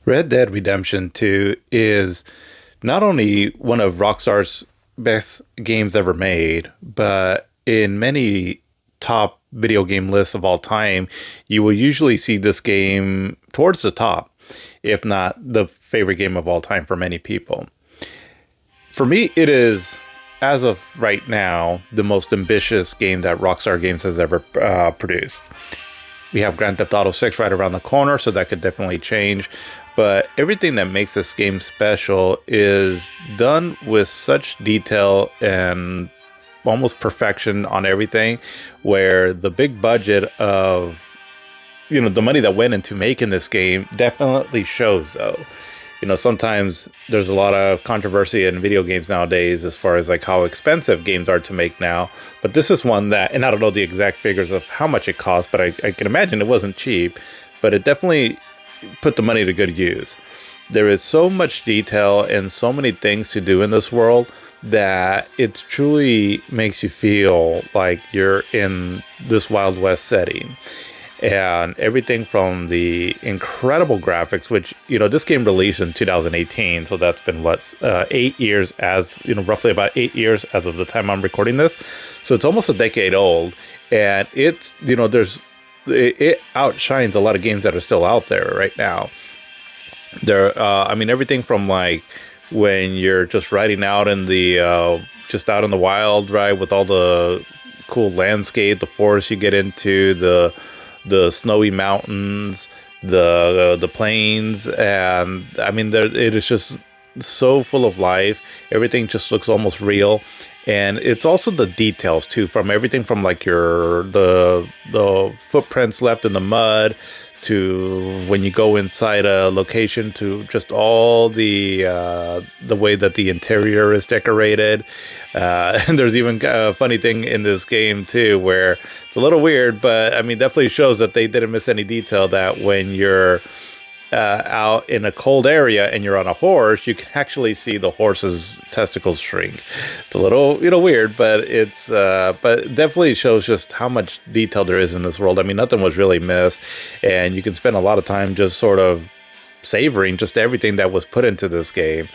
Red Dead Redemption 2 is not only one of Rockstar's best games ever made, but in many top video game lists of all time, you will usually see this game towards the top, if not the favorite game of all time for many people. For me, it is, as of right now, the most ambitious game that Rockstar Games has ever produced. We have Grand Theft Auto 6 right around the corner, so that could definitely change. But everything that makes this game special is done with such detail and almost perfection on everything, where the big budget of, the money that went into making this game definitely shows, though. Sometimes there's a lot of controversy in video games nowadays as far as like how expensive games are to make now. But this is one that, and I don't know the exact figures of how much it cost, but I can imagine it wasn't cheap, but it definitely put the money to good use. There is so much detail and so many things to do in this world that it truly makes you feel like you're in this Wild West setting. And everything from the incredible graphics, which, this game released in 2018. So that's been 8 years roughly about 8 years as of the time I'm recording this. So it's almost a decade old. And it's, it outshines a lot of games that are still out there right now. Everything from like when you're just riding out in the, just out in the wild, right? With all the cool landscape, the forest you get into, the snowy mountains, the plains, and it is just so full of life. Everything just looks almost real, and it's also the details too, from everything from like the footprints left in the mud to when you go inside a location, to just all the way that the interior is decorated. And there's even a funny thing in this game too, where it's a little weird, but definitely shows that they didn't miss any detail, that when you're out in a cold area and you're on a horse, you can actually see the horse's testicles shrink. It's a little, weird, but it's, but it definitely shows just how much detail there is in this world. Nothing was really missed, and you can spend a lot of time just sort of savoring just everything that was put into this game.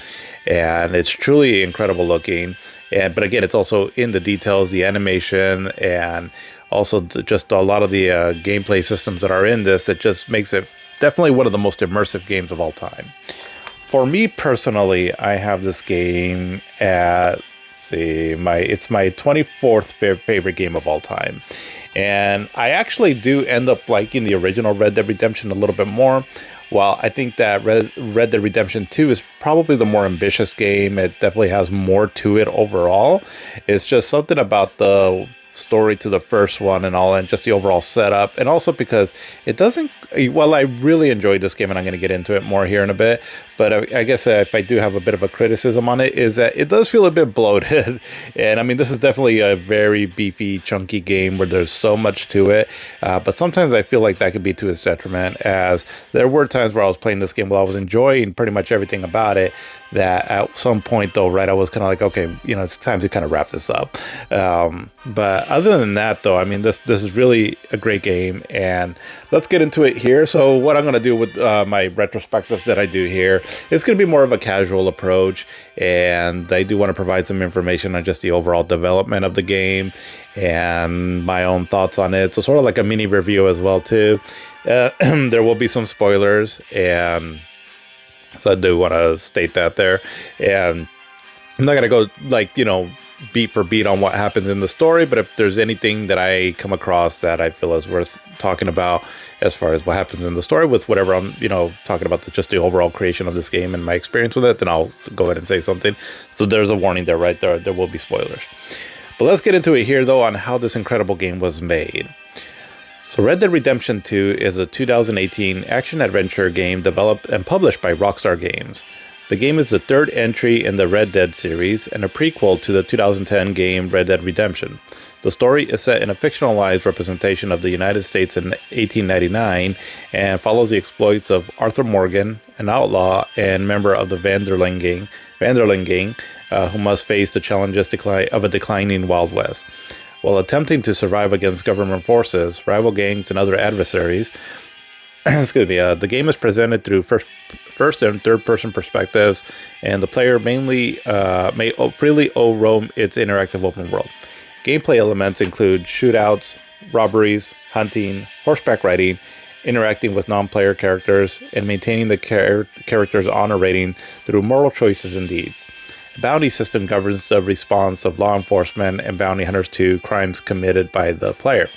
And it's truly incredible looking. But again, it's also in the details, the animation, and also just a lot of the gameplay systems that are in this. It just makes it definitely one of the most immersive games of all time. For me personally, I have this game at, it's my 24th favorite game of all time. And I actually do end up liking the original Red Dead Redemption a little bit more. While I think that Red Dead Redemption 2 is probably the more ambitious game, it definitely has more to it overall. It's just something about the story to the first one and all, and just the overall setup, and also because it doesn't, well, I really enjoyed this game, and I'm going to get into it more here in a bit, but I guess if I do have a bit of a criticism on it, is that it does feel a bit bloated. And this is definitely a very beefy, chunky game where there's so much to it, but sometimes I feel like that could be to its detriment, as there were times where I was playing this game while I was enjoying pretty much everything about it, that at some point though, right, I was kind of like, okay, it's time to kind of wrap this up. But other than that though, this is really a great game, and let's get into it here. So what I'm going to do with my retrospectives that I do here, it's going to be more of a casual approach, and I do want to provide some information on just the overall development of the game and my own thoughts on it. So sort of like a mini review as well too. There will be some spoilers, and so I do want to state that there. And I'm not going to go like, beat for beat on what happens in the story, but if there's anything that I come across that I feel is worth talking about as far as what happens in the story with whatever I'm, talking about, just the overall creation of this game and my experience with it, then I'll go ahead and say something. So there's a warning there, right? There will be spoilers. But let's get into it here though, on how this incredible game was made. So Red Dead Redemption 2 is a 2018 action-adventure game developed and published by Rockstar Games. The game is the third entry in the Red Dead series and a prequel to the 2010 game Red Dead Redemption. The story is set in a fictionalized representation of the United States in 1899 and follows the exploits of Arthur Morgan, an outlaw and member of the Vanderlyn gang, who must face the challenges of a declining Wild West. While attempting to survive against government forces, rival gangs, and other adversaries, excuse me. The game is presented through first and third person perspectives, and the player mainly may freely roam its interactive open world. Gameplay elements include shootouts, robberies, hunting, horseback riding, interacting with non-player characters, and maintaining the character's honor rating through moral choices and deeds. The bounty system governs the response of law enforcement and bounty hunters to crimes committed by the player.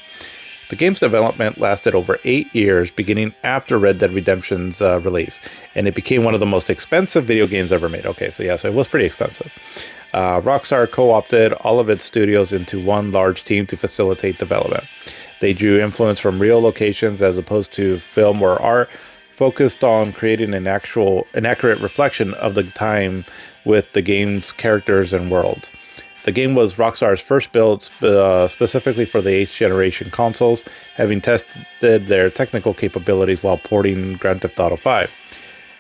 The game's development lasted over 8 years, beginning after Red Dead Redemption's release, and it became one of the most expensive video games ever made. Okay, so it was pretty expensive. Rockstar co-opted all of its studios into one large team to facilitate development. They drew influence from real locations as opposed to film or art, focused on creating an accurate reflection of the time with the game's characters and world. The game was Rockstar's first build specifically for the 8th generation consoles, having tested their technical capabilities while porting Grand Theft Auto 5.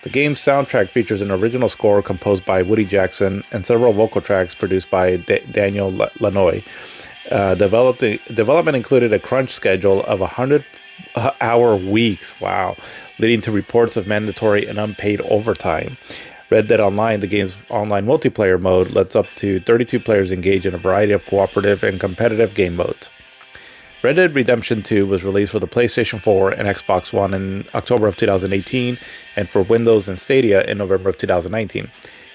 The game's soundtrack features an original score composed by Woody Jackson and several vocal tracks produced by Daniel Lanois. Development included a crunch schedule of 100-hour weeks, wow, leading to reports of mandatory and unpaid overtime. Red Dead Online, the game's online multiplayer mode, lets up to 32 players engage in a variety of cooperative and competitive game modes. Red Dead Redemption 2 was released for the PlayStation 4 and Xbox One in October of 2018, and for Windows and Stadia in November of 2019.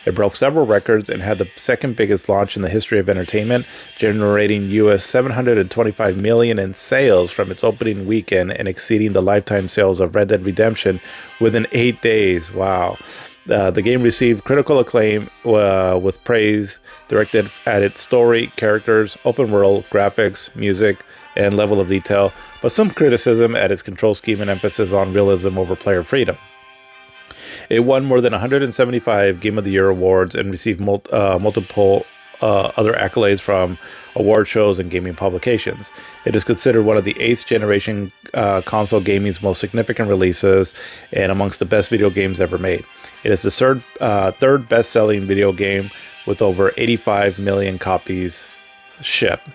It broke several records and had the second biggest launch in the history of entertainment, generating US $725 million in sales from its opening weekend and exceeding the lifetime sales of Red Dead Redemption within 8 days. Wow. The game received critical acclaim with praise directed at its story, characters, open world, graphics, music, and level of detail, but some criticism at its control scheme and emphasis on realism over player freedom. It won more than 175 Game of the Year awards and received multiple other accolades from award shows and gaming publications. It is considered one of the 8th generation console gaming's most significant releases and amongst the best video games ever made. It is the third best-selling video game with over 85 million copies shipped.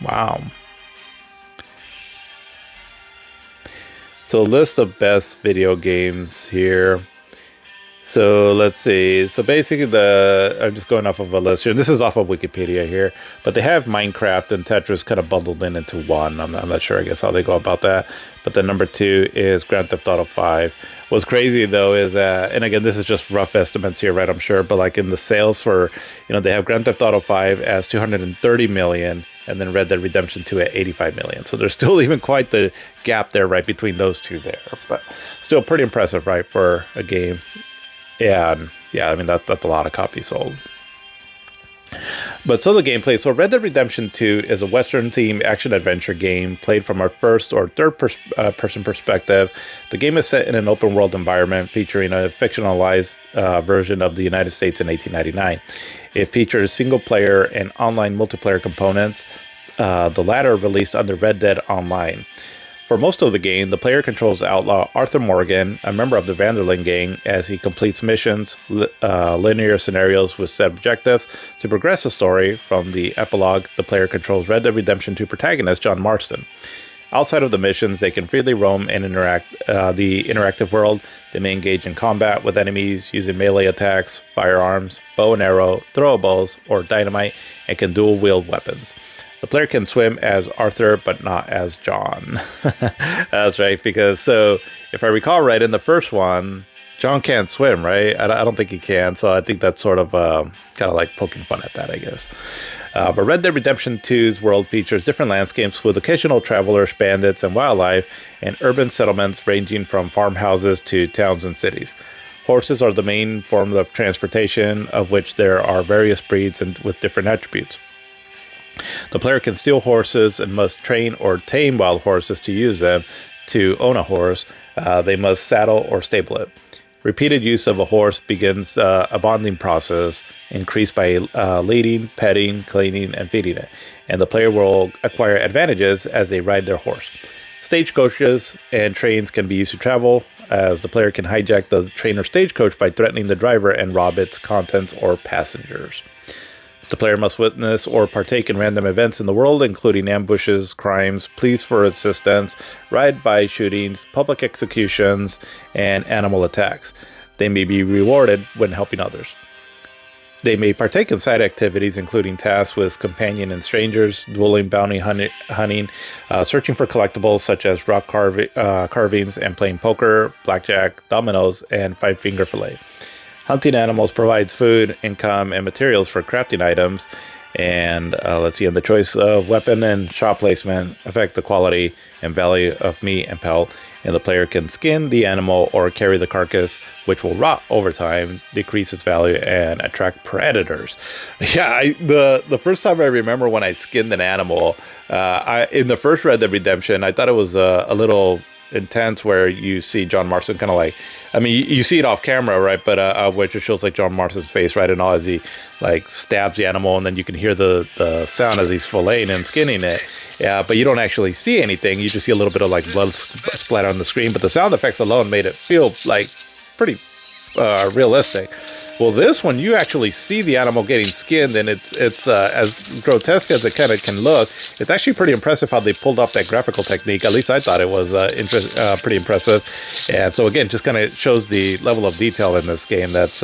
Wow. So a list of best video games here. So let's see. So basically I'm just going off of a list here. This is off of Wikipedia here, but they have Minecraft and Tetris kind of bundled into one. I'm not sure, I guess, how they go about that. But the number 2 is Grand Theft Auto 5. What's crazy though is that, and again, this is just rough estimates here, right? I'm sure, but like in the sales for, they have Grand Theft Auto 5 as 230 million, and then Red Dead Redemption 2 at 85 million. So there's still even quite the gap there, right, between those two there. But still pretty impressive, right, for a game. Yeah, I mean, that's a lot of copies sold. But so the gameplay. So Red Dead Redemption 2 is a Western-themed action-adventure game played from our first or third person perspective. The game is set in an open-world environment featuring a fictionalized version of the United States in 1899. It features single-player and online multiplayer components, the latter released under Red Dead Online. For most of the game, the player controls outlaw Arthur Morgan, a member of the Vanderlyn gang, as he completes missions, linear scenarios with set objectives. To progress the story, from the epilogue, the player controls Red Dead Redemption 2 protagonist John Marston. Outside of the missions, they can freely roam and interact the interactive world. They may engage in combat with enemies using melee attacks, firearms, bow and arrow, throwables, or dynamite, and can dual-wield weapons. The player can swim as Arthur, but not as John. That's right, because so if I recall right, in the first one, John can't swim, right? I don't think he can, so I think that's sort of kind of like poking fun at that, I guess. But Red Dead Redemption 2's world features different landscapes with occasional travelers, bandits, and wildlife, and urban settlements ranging from farmhouses to towns and cities. Horses are the main form of transportation, of which there are various breeds and with different attributes. The player can steal horses and must train or tame wild horses to use them. To own a horse, they must saddle or stable it. Repeated use of a horse begins a bonding process, increased by leading, petting, cleaning, and feeding it, and the player will acquire advantages as they ride their horse. Stagecoaches and trains can be used to travel, as the player can hijack the train or stagecoach by threatening the driver and rob its contents or passengers. The player must witness or partake in random events in the world, including ambushes, crimes, pleas for assistance, ride-by shootings, public executions, and animal attacks. They may be rewarded when helping others. They may partake in side activities, including tasks with companion and strangers, dueling, bounty hunting, searching for collectibles such as rock carvings, and playing poker, blackjack, dominoes, and five-finger fillet. Hunting animals provides food, income, and materials for crafting items. And and the choice of weapon and shop placement affect the quality and value of meat and pelt. And the player can skin the animal or carry the carcass, which will rot over time, decrease its value, and attract predators. Yeah, the first time I remember when I skinned an animal, in the first Red Dead Redemption, I thought it was a little intense, where you see John Marston kind of like, I mean, you see it off camera, right? But which just shows like John Marston's face, right, and all, as he like stabs the animal, and then you can hear the sound as he's filleting and skinning it. Yeah, but you don't actually see anything. You just see a little bit of like blood splatter on the screen. But the sound effects alone made it feel like pretty realistic. Well, this one, you actually see the animal getting skinned, and it's as grotesque as it kind of can look. It's actually pretty impressive how they pulled off that graphical technique. At least I thought it was pretty impressive. And so again, just kind of shows the level of detail in this game. That's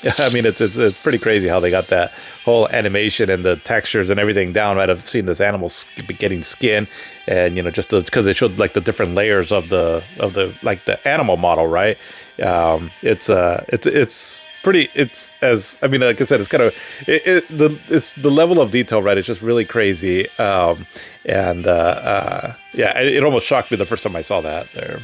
I mean, it's pretty crazy how they got that whole animation and the textures and everything down. Right, I've seen this animal getting skinned, and just because it showed like the different layers of the like the animal model, right? It's pretty. It's, as I mean, like I said, it's kind of it's the level of detail, right? It's just really crazy. Yeah, it almost shocked me the first time I saw that there.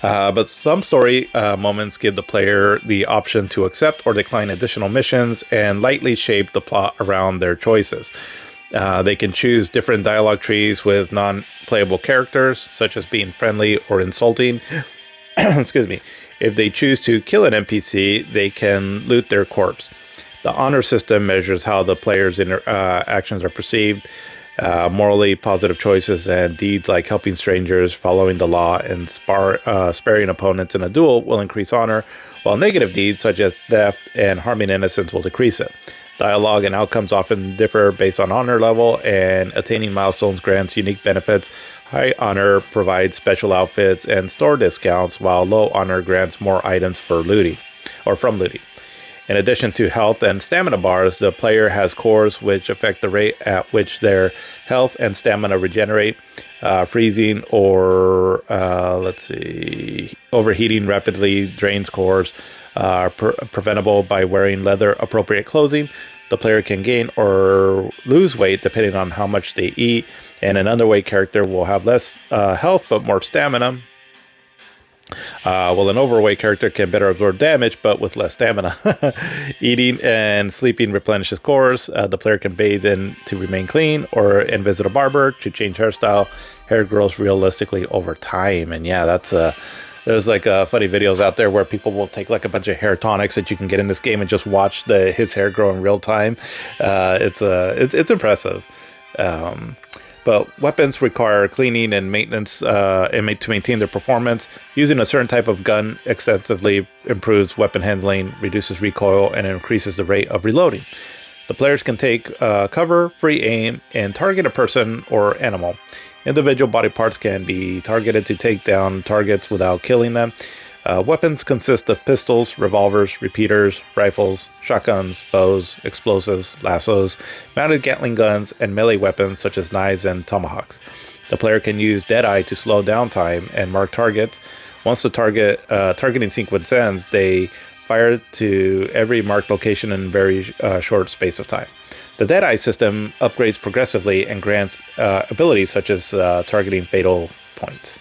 But some story moments give the player the option to accept or decline additional missions and lightly shape the plot around their choices. They can choose different dialogue trees with non-playable characters, such as being friendly or insulting. Excuse me. If they choose to kill an NPC, they can loot their corpse. The honor system measures how the player's actions are perceived. Morally positive choices and deeds like helping strangers, following the law, and sparing opponents in a duel will increase honor, while negative deeds such as theft and harming innocents will decrease it. Dialogue and outcomes often differ based on honor level, and attaining milestones grants unique benefits. High honor provides special outfits and store discounts, while low honor grants more items for looting or from looting. In addition to health and stamina bars, the player has cores which affect the rate at which their health and stamina regenerate. Freezing or overheating rapidly drains cores. Preventable by wearing leather-appropriate clothing. The player can gain or lose weight depending on how much they eat, and an underweight character will have less health but more stamina. While an overweight character can better absorb damage, but with less stamina. Eating and sleeping replenishes cores. The player can bathe in to remain clean, and visit a barber to change hairstyle. Hair grows realistically over time. And yeah, that's there's like funny videos out there where people will take like a bunch of hair tonics that you can get in this game and just watch his hair grow in real time. It's impressive. But weapons require cleaning and maintenance to maintain their performance. Using a certain type of gun extensively improves weapon handling, reduces recoil, and increases the rate of reloading. The players can take cover, free aim, and target a person or animal. Individual body parts can be targeted to take down targets without killing them. Weapons consist of pistols, revolvers, repeaters, rifles, shotguns, bows, explosives, lassos, mounted Gatling guns, and melee weapons such as knives and tomahawks. The player can use Deadeye to slow down time and mark targets. Once the targeting sequence ends, they fire to every marked location in a very short space of time. The Deadeye system upgrades progressively and grants abilities such as targeting fatal points.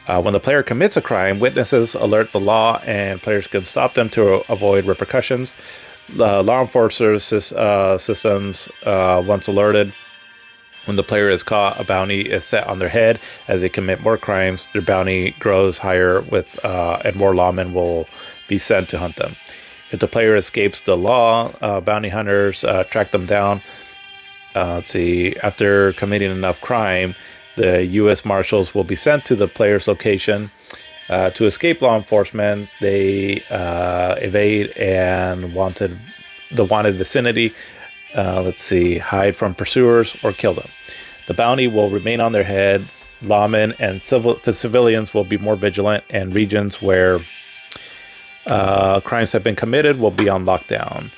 When the player commits a crime, witnesses alert the law, and players can stop them to avoid repercussions. Law enforcement systems, once alerted, when the player is caught, a bounty is set on their head. As they commit more crimes, their bounty grows higher, and more lawmen will be sent to hunt them. If the player escapes the law, bounty hunters track them down. After committing enough crime, the U.S. Marshals will be sent to the player's location. To escape law enforcement, they evade and wanted the wanted vicinity. Let's see, hide from pursuers or kill them. The bounty will remain on their heads. Lawmen and civilians will be more vigilant, and regions where crimes have been committed will be on lockdown.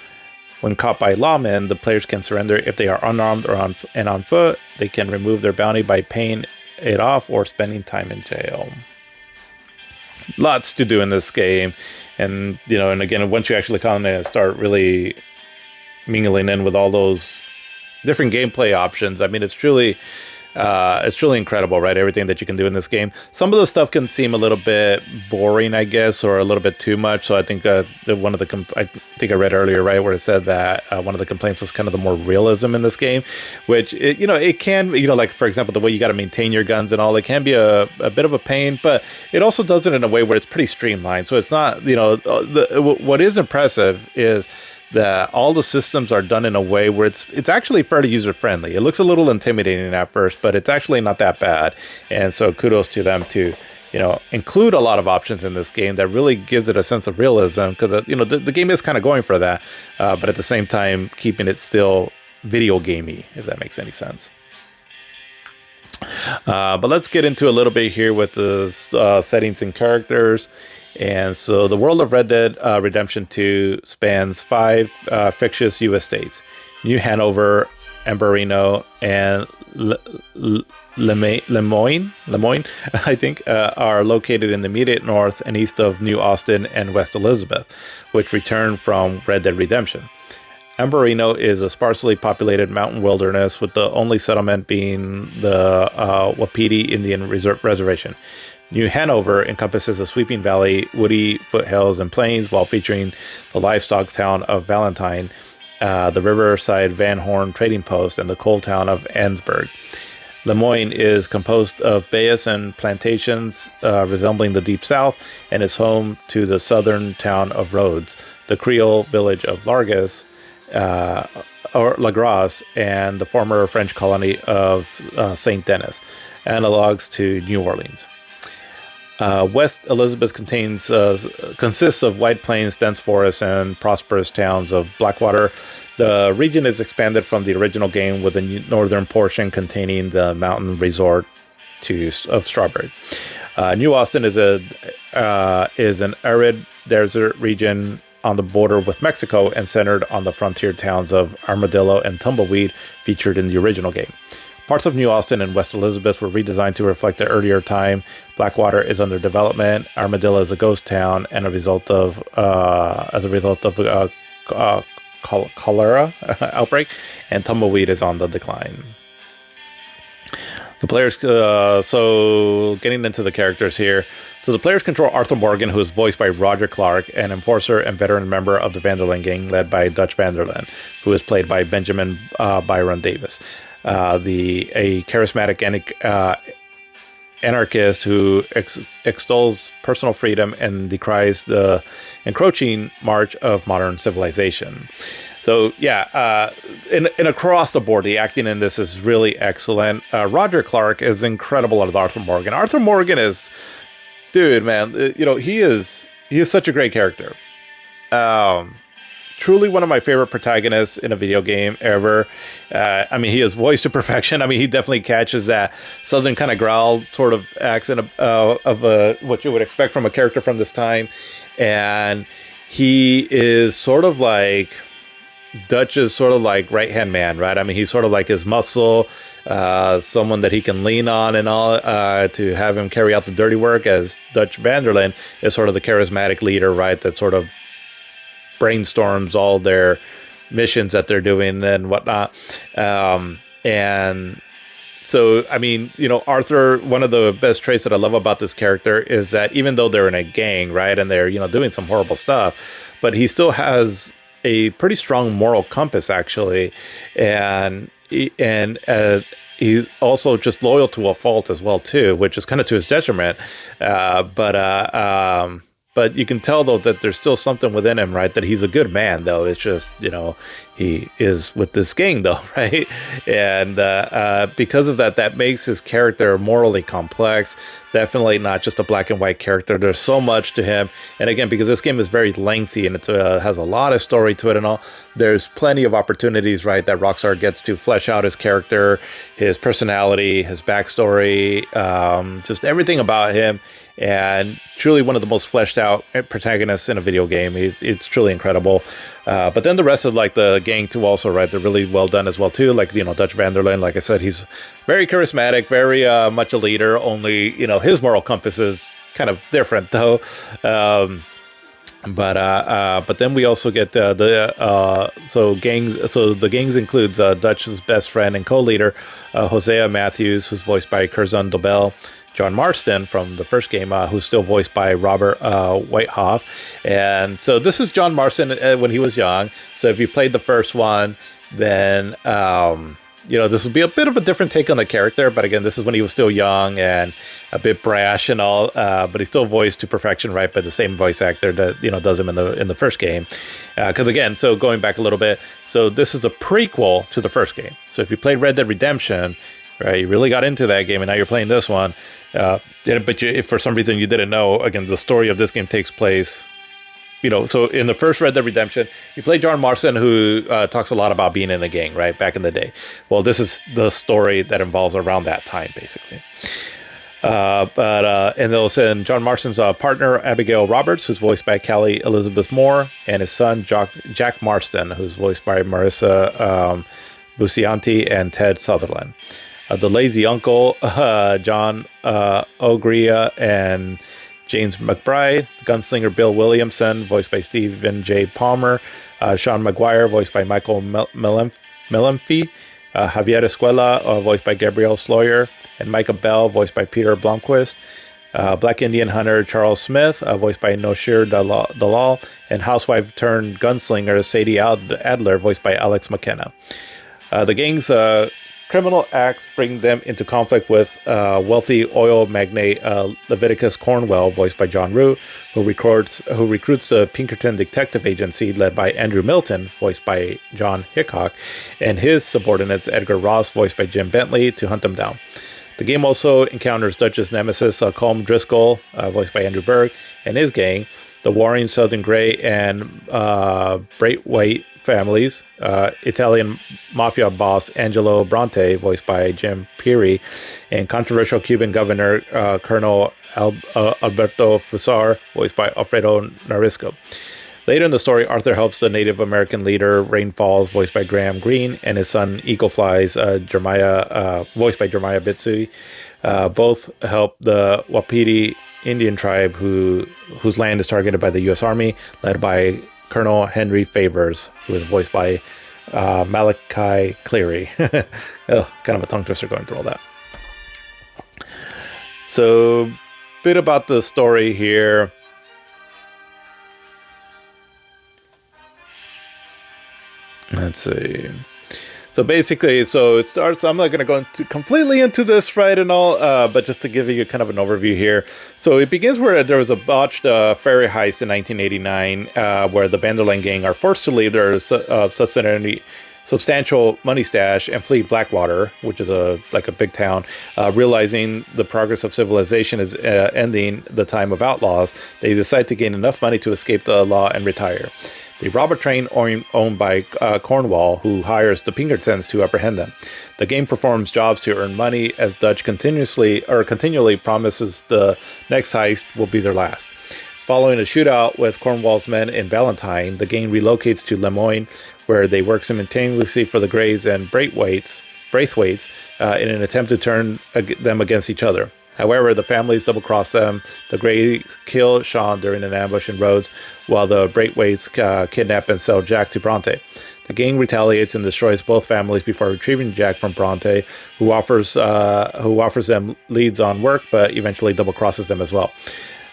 When caught by lawmen, the players can surrender if they are unarmed or on foot. They can remove their bounty by paying it off or spending time in jail. Lots to do in this game, and and again, once you actually come in and start really mingling in with all those different gameplay options, I mean, it's truly incredible, right? Everything that you can do in this game. Some of the stuff can seem a little bit boring, I guess, or a little bit too much. So I think I think I read earlier, right, where it said that one of the complaints was kind of the more realism in this game, which it can, like for example, the way you got to maintain your guns and all, it can be a bit of a pain, but it also does it in a way where it's pretty streamlined. So it's not, what is impressive is that all the systems are done in a way where it's actually fairly user-friendly. It looks a little intimidating at first, but it's actually not that bad. And so kudos to them to, include a lot of options in this game that really gives it a sense of realism, because, the game is kind of going for that, but at the same time, keeping it still video gamey, if that makes any sense. But let's get into a little bit here with the settings and characters. And so the world of Red Dead Redemption 2 spans 5 fictitious U.S. states. New Hanover, Ambarino, and Lemoyne, I think, are located in the immediate north and east of New Austin and West Elizabeth, which returned from Red Dead Redemption. Ambarino is a sparsely populated mountain wilderness, with the only settlement being the Wapiti Indian Reservation. New Hanover encompasses a sweeping valley, woody foothills, and plains, while featuring the livestock town of Valentine, the riverside Van Horn trading post, and the coal town of Ansburg. Lemoyne is composed of bayous and plantations resembling the Deep South, and is home to the southern town of Rhodes, the Creole village of Largas, or Lagras, and the former French colony of St. Denis, analogs to New Orleans. West Elizabeth consists of wide plains, dense forests, and prosperous towns of Blackwater. The region is expanded from the original game, with the northern portion containing the mountain resort of Strawberry. New Austin is an arid desert region on the border with Mexico and centered on the frontier towns of Armadillo and Tumbleweed, featured in the original game. Parts of New Austin and West Elizabeth were redesigned to reflect the earlier time. Blackwater is under development. Armadillo is a ghost town, and as a result of cholera outbreak, and Tumbleweed is on the decline. The players, so getting into the characters here. So the players control Arthur Morgan, who is voiced by Roger Clark, an enforcer and veteran member of the Vanderlyn gang, led by Dutch Vanderlyn, who is played by Benjamin Byron Davis. A charismatic anarchist who extols personal freedom and decries the encroaching march of modern civilization. So yeah, in across the board, the acting in this is really excellent. Roger Clark is incredible as Arthur Morgan. Arthur Morgan is, dude, man, he is such a great character. Truly one of my favorite protagonists in a video game ever. I mean, he is voiced to perfection. I mean, he definitely catches that southern kind of growl sort of accent of what you would expect from a character from this time. And he is sort of like Dutch's sort of like right-hand man, right? I mean, he's sort of like his muscle, someone that he can lean on and all, to have him carry out the dirty work, as Dutch Vanderlyn is sort of the charismatic leader, right? That sort of brainstorms all their missions that they're doing and whatnot. And so, I mean, Arthur, one of the best traits that I love about this character is that even though they're in a gang, right, and they're, doing some horrible stuff, but he still has a pretty strong moral compass, actually. And he's also just loyal to a fault as well, too, which is kind of to his detriment. But but you can tell though that there's still something within him, right? That he's a good man, though. It's just, he is with this gang, though, right? And because of that, that makes his character morally complex. Definitely not just a black and white character. There's so much to him. And again, because this game is very lengthy and it has a lot of story to it and all, there's plenty of opportunities, right, that Rockstar gets to flesh out his character, his personality, his backstory, just everything about him. And truly one of the most fleshed out protagonists in a video game. It's truly incredible. But then the rest of like the gang too also, right, they're really well done as well too. Like, Dutch van der Linde, like I said, he's very charismatic, very much a leader, only, his moral compass is kind of different though. But then we also get the gangs includes Dutch's best friend and co-leader, Hosea Matthews, who's voiced by Curzon Dobell, John Marston from the first game, who's still voiced by Robert Whitehoff. And so this is John Marston when he was young. So if you played the first one, then, this will be a bit of a different take on the character. But again, this is when he was still young and a bit brash and all, but he's still voiced to perfection, right, by the same voice actor that, does him in the first game. Because again, so going back a little bit, so this is a prequel to the first game. So if you played Red Dead Redemption, right, you really got into that game, and now you're playing this one. But if for some reason you didn't know, again, the story of this game takes place, so in the first Red Dead Redemption, you play John Marston, who talks a lot about being in a gang, right, back in the day. Well, this is the story that involves around that time, basically. And they'll send John Marston's partner, Abigail Roberts, who's voiced by Callie Elizabeth Moore, and his son, Jack Marston, who's voiced by Marissa Busianti and Ted Sutherland. The Lazy Uncle, John Ogria and James McBride, Gunslinger Bill Williamson, voiced by Stephen J. Palmer, Sean McGuire, voiced by Michael Melempi, Javier Escuela, voiced by Gabriel Sloyer, and Micah Bell, voiced by Peter Blomquist, Black Indian Hunter Charles Smith, voiced by Noshir Dalal, and housewife turned gunslinger Sadie Adler, voiced by Alex McKenna. The gang's criminal acts bring them into conflict with wealthy oil magnate Leviticus Cornwell, voiced by John Rue, who recruits the Pinkerton Detective Agency led by Andrew Milton, voiced by John Hickok, and his subordinates Edgar Ross, voiced by Jim Bentley, to hunt them down. The game also encounters Dutch's nemesis Colm Driscoll, voiced by Andrew Berg, and his gang, the warring Southern Grey and Braithwaite families, Italian mafia boss Angelo Bronte, voiced by Jim Peary, and controversial Cuban governor Colonel Alberto Fusar, voiced by Alfredo Narisco. Later in the story, Arthur helps the Native American leader Rain Falls, voiced by Graham Greene, and his son Eagle Flies, voiced by Jeremiah Bitsui. Both help the Wapiti Indian tribe whose land is targeted by the U.S. Army, led by Colonel Henry Favors, who is voiced by Malachi Cleary. Oh, kind of a tongue twister going through all that. So, a bit about the story here. Let's see. So basically, it starts, I'm not going to go completely into this, right, and all, but just to give you kind of an overview here. So it begins where there was a botched ferry heist in 1989, where the van der Linde gang are forced to leave their substantial money stash and flee Blackwater, which is a big town. Realizing the progress of civilization is ending the time of outlaws, they decide to gain enough money to escape the law and retire. They rob a train owned by Cornwall, who hires the Pinkertons to apprehend them. The game performs jobs to earn money, as Dutch continually promises the next heist will be their last. Following a shootout with Cornwall's men in Valentine, the gang relocates to Lemoyne, where they work simultaneously for the Greys and Braithwaites in an attempt to turn them against each other. However, the families double-cross them. The Greys kill Sean during an ambush in Rhodes, while the Braithwaites kidnap and sell Jack to Bronte. The gang retaliates and destroys both families before retrieving Jack from Bronte, who offers them leads on work, but eventually double-crosses them as well.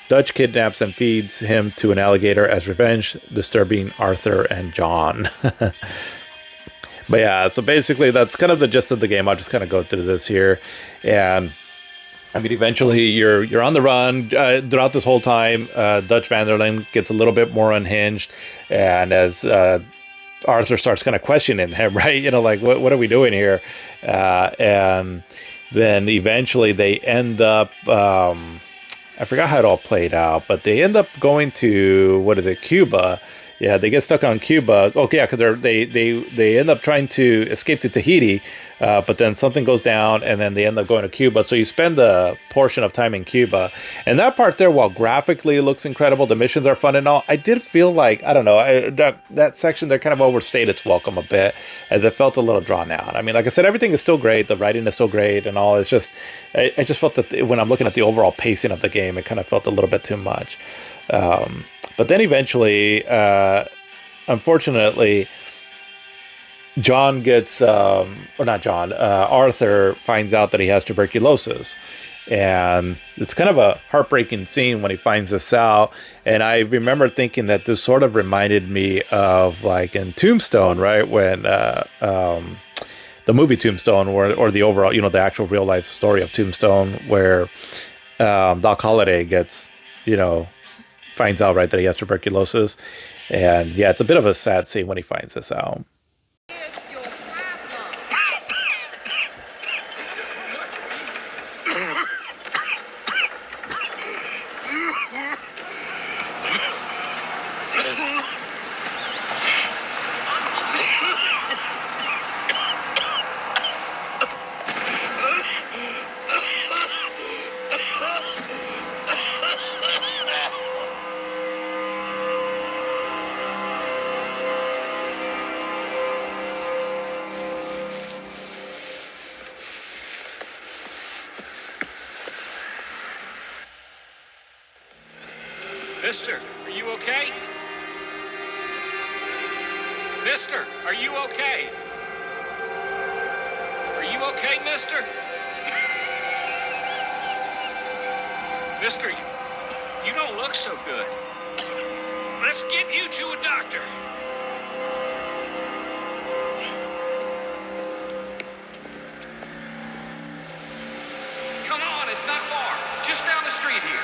Dutch kidnaps and feeds him to an alligator as revenge, disturbing Arthur and John. But yeah, so basically that's kind of the gist of the game. I'll just kind of go through this here. And I mean, eventually you're on the run throughout this whole time. Dutch Vanderlyn gets a little bit more unhinged, and as Arthur starts kind of questioning him, right? Like what are we doing here? And then eventually they end up. I forgot how it all played out, but they end up going to what is it, Cuba? Yeah, they get stuck on Cuba. Okay, yeah, because they end up trying to escape to Tahiti, but then something goes down, and then they end up going to Cuba. So you spend a portion of time in Cuba, and that part there, while graphically it looks incredible, the missions are fun and all. I did feel like I don't know that section there kind of overstayed its welcome a bit, as it felt a little drawn out. I mean, like I said, everything is still great, the writing is still great, and all. It's just I just felt that when I'm looking at the overall pacing of the game, it kind of felt a little bit too much. But then eventually, unfortunately, John gets, or not John, Arthur finds out that he has tuberculosis. And it's kind of a heartbreaking scene when he finds this out. And I remember thinking that this sort of reminded me of like in Tombstone, right? When the movie Tombstone, or the overall, the actual real life story of Tombstone, where Doc Holliday gets, finds out, right, that he has tuberculosis. And yeah, it's a bit of a sad scene when he finds this out. Mister, are you okay? Mister, are you okay? Are you okay, mister? Mister, you don't look so good. Let's get you to a doctor. Come on, it's not far. Just down the street here.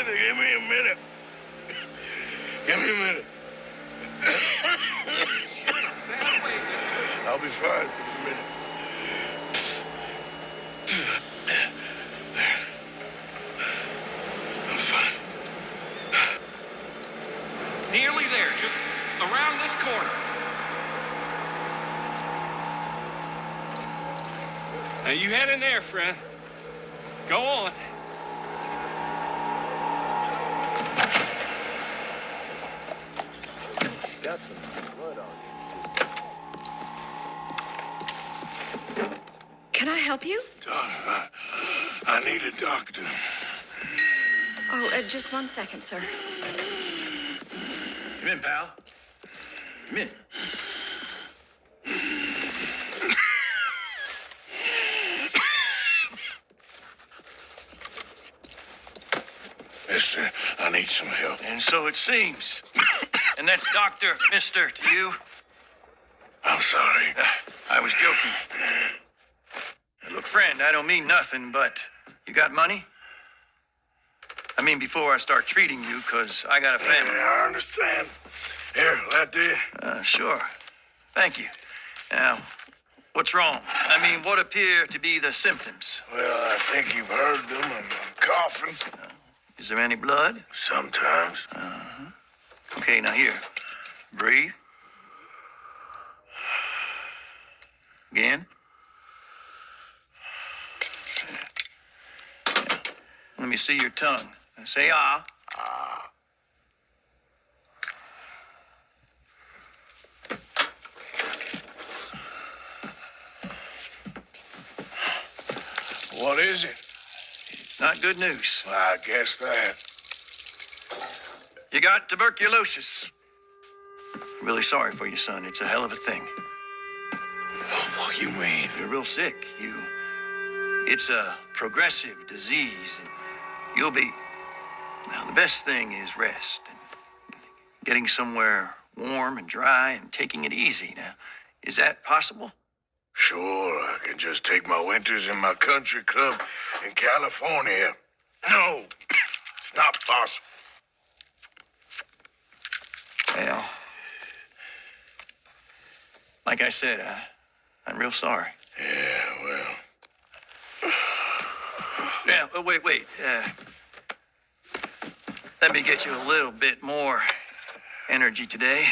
Give me a minute. Give me a minute. I'll be fine in a minute. I'm fine. Nearly there, just around this corner. Now you head in there, friend. Go on. Got some blood on you. Can I help you? I need a doctor. Oh, just 1 second, sir. Come in, pal. Come in. Mister, I need some help. And so it seems. And that's Dr. Mister to you? I'm sorry. I was joking. Look, friend, I don't mean nothing, but you got money? I mean, before I start treating you, because I got a family. I understand. Here, that do you? Sure. Thank you. Now, what's wrong? I mean, what appear to be the symptoms? Well, I think you've heard them. I'm coughing. Is there any blood? Sometimes. Okay, now here. Breathe. Again. Let me see your tongue. Say ah. What is it? It's not good news. I guess that. You got tuberculosis. Really sorry for you, son. It's a hell of a thing. What do you mean? You're real sick. It's a progressive disease. You'll be... Now, the best thing is rest and getting somewhere warm and dry and taking it easy. Now, Is that possible? Sure, I can just take my winters in my country club in California. No, it's not possible. Well, like I said, I'm real sorry. Yeah, well, Yeah, wait. Let me get you a little bit more energy today.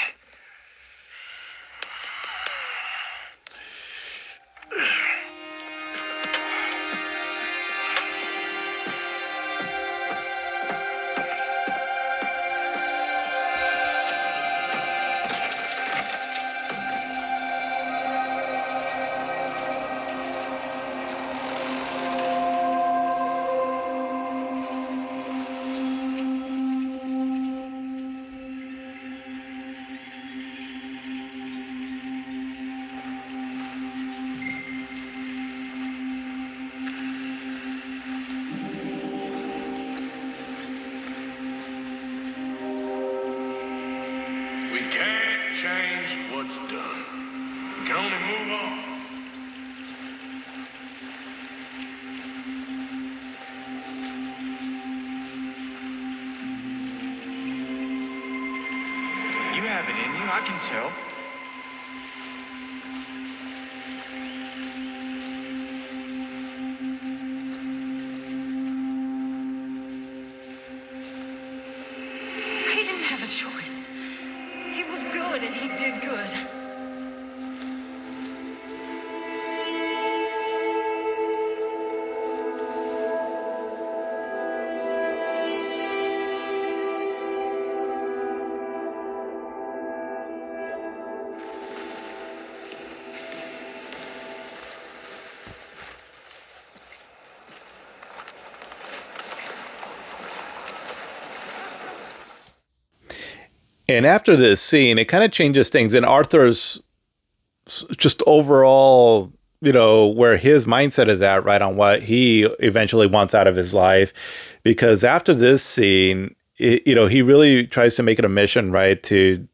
we can't change what's done. We can only move on. You have it in you, I can tell. He didn't have a choice. He was good and he did good. And after this scene, it kind of changes things. And Arthur's just overall, where his mindset is at, right, on what he eventually wants out of his life. Because after this scene, he really tries to make it a mission, right, to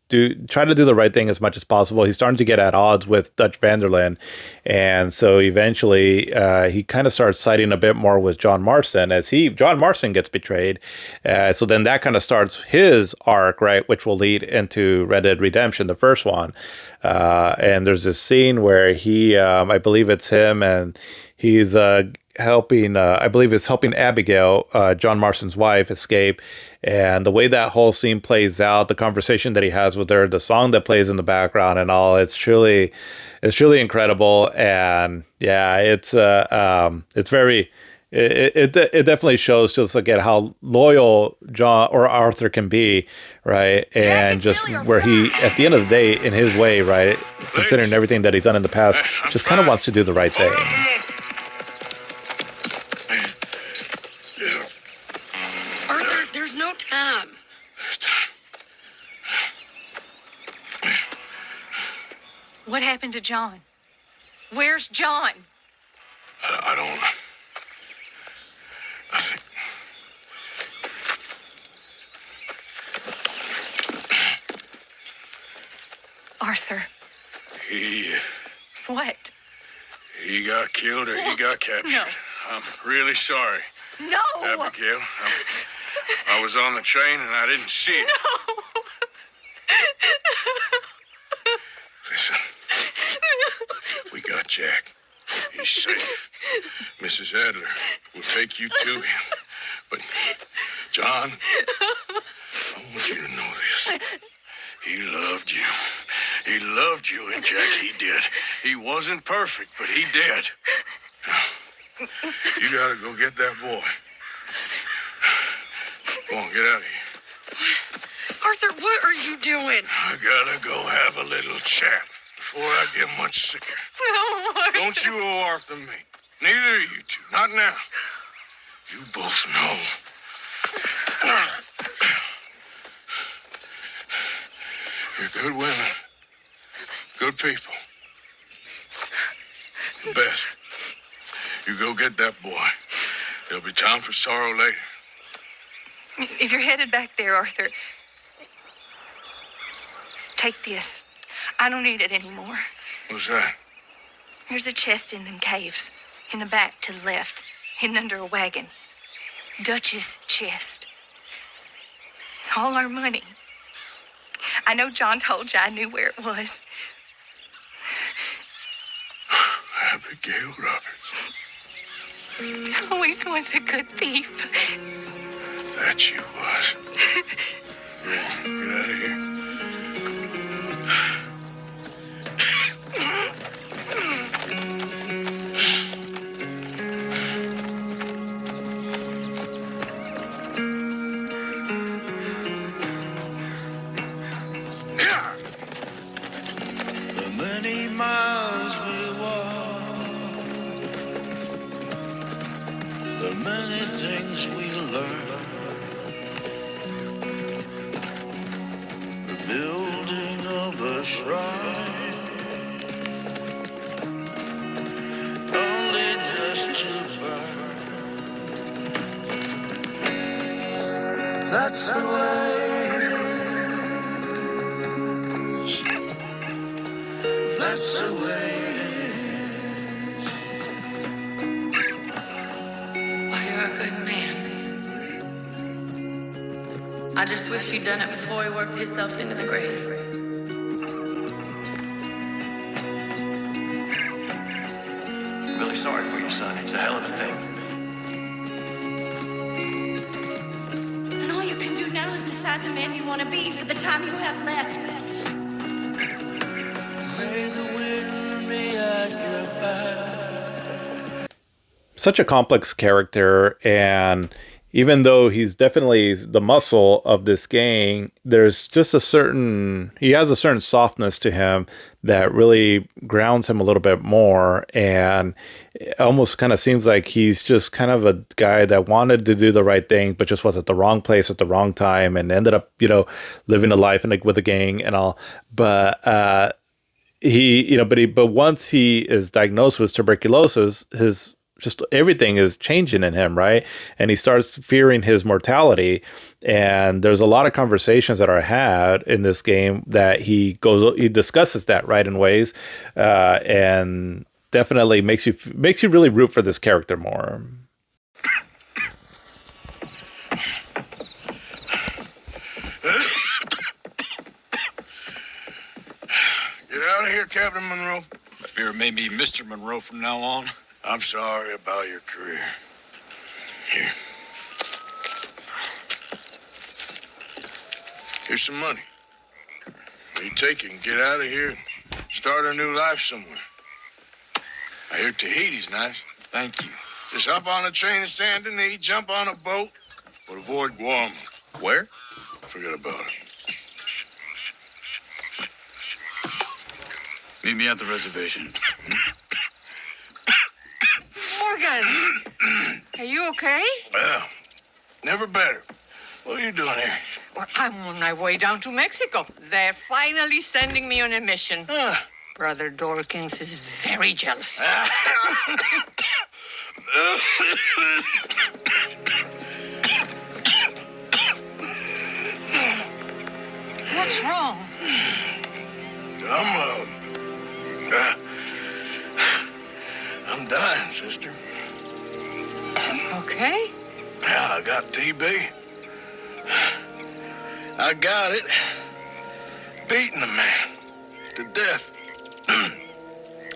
try to do the right thing as much as possible. He's starting to get at odds with Dutch Vanderlyn. And so eventually he kind of starts siding a bit more with John Marston as John Marston gets betrayed. So then that kind of starts his arc, right, which will lead into Red Dead Redemption, the first one. And there's this scene where I believe it's him, and he's helping, I believe it's helping Abigail, John Marston's wife, escape. And the way that whole scene plays out, the conversation that he has with her, the song that plays in the background and all, it's truly incredible. And yeah, it's very, it definitely shows just again how loyal John or Arthur can be, right? And just where he, at the end of the day, in his way, right, considering everything that he's done in the past, just kind of wants to do the right thing. Arthur, there's no time. There's time. What happened to John? Where's John? I don't. I think. Arthur. What? He got killed or he got captured. No. I'm really sorry, No! Abigail. I was on the train and I didn't see it. No! Listen, we got Jack. He's safe. Mrs. Adler will take you to him. But, John, I want you to know this. He loved you. He loved you, and Jack, he did. He wasn't perfect, but he did. Now, you gotta go get that boy. Come on, get out of here. Arthur, what are you doing? I gotta go have a little chat before I get much sicker. No, Arthur. Don't you owe Arthur me. Neither of you two. Not now. You both know. You're good women. Good people. The best. You go get that boy. There'll be time for sorrow later. If you're headed back there, Arthur, take this. I don't need it anymore. What's that? There's a chest in them caves. In the back to the left. Hidden under a wagon. Dutch's chest. It's all our money. I know John told you I knew where it was. Abigail Roberts. Always was a good thief. That you was. Yeah, get out of here. The many miles we walk, the many things we learn, the building of a shrine, only just to burn. That's the way. That's the way it is. Well, you're a good man. I just wish you'd done it before he worked himself into the grave. I'm really sorry for your son. It's a hell of a thing. And all you can do now is decide the man you want to be for the time you have left. May the wind be at your back. Such a complex character, and even though he's definitely the muscle of this gang, there's just he has a certain softness to him that really grounds him a little bit more, and it almost kind of seems like he's just kind of a guy that wanted to do the right thing but just was at the wrong place at the wrong time and ended up living a life with a gang and all. But but once he is diagnosed with tuberculosis, his just everything is changing in him, right? And he starts fearing his mortality. And there's a lot of conversations that are had in this game that he discusses that, right, in ways, and definitely makes you really root for this character more. Get out of here, Captain Monroe. I fear it may be Mr. Monroe from now on. I'm sorry about your career. Here. Here's some money. You take it and get out of here and start a new life somewhere. I hear Tahiti's nice. Thank you. Just hop on a train to Saint Denis, jump on a boat, but avoid Guam. Where? Forget about it. Meet me at the reservation. Morgan! Are you okay? Well, never better. What are you doing here? Well, I'm on my way down to Mexico. They're finally sending me on a mission. Brother Dorkins is very jealous. What's wrong? I'm dying, sister. Okay. Yeah, I got TB. I got it. Beating a man to death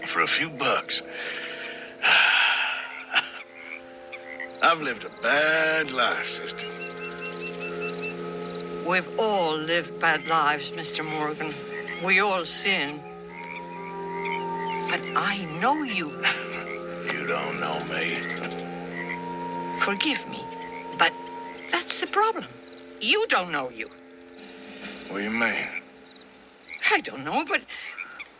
for a few bucks. I've lived a bad life, sister. We've all lived bad lives, Mr. Morgan. We all sin. But I know you. You don't know me. Forgive me, but that's the problem. You don't know you. What do you mean? I don't know, but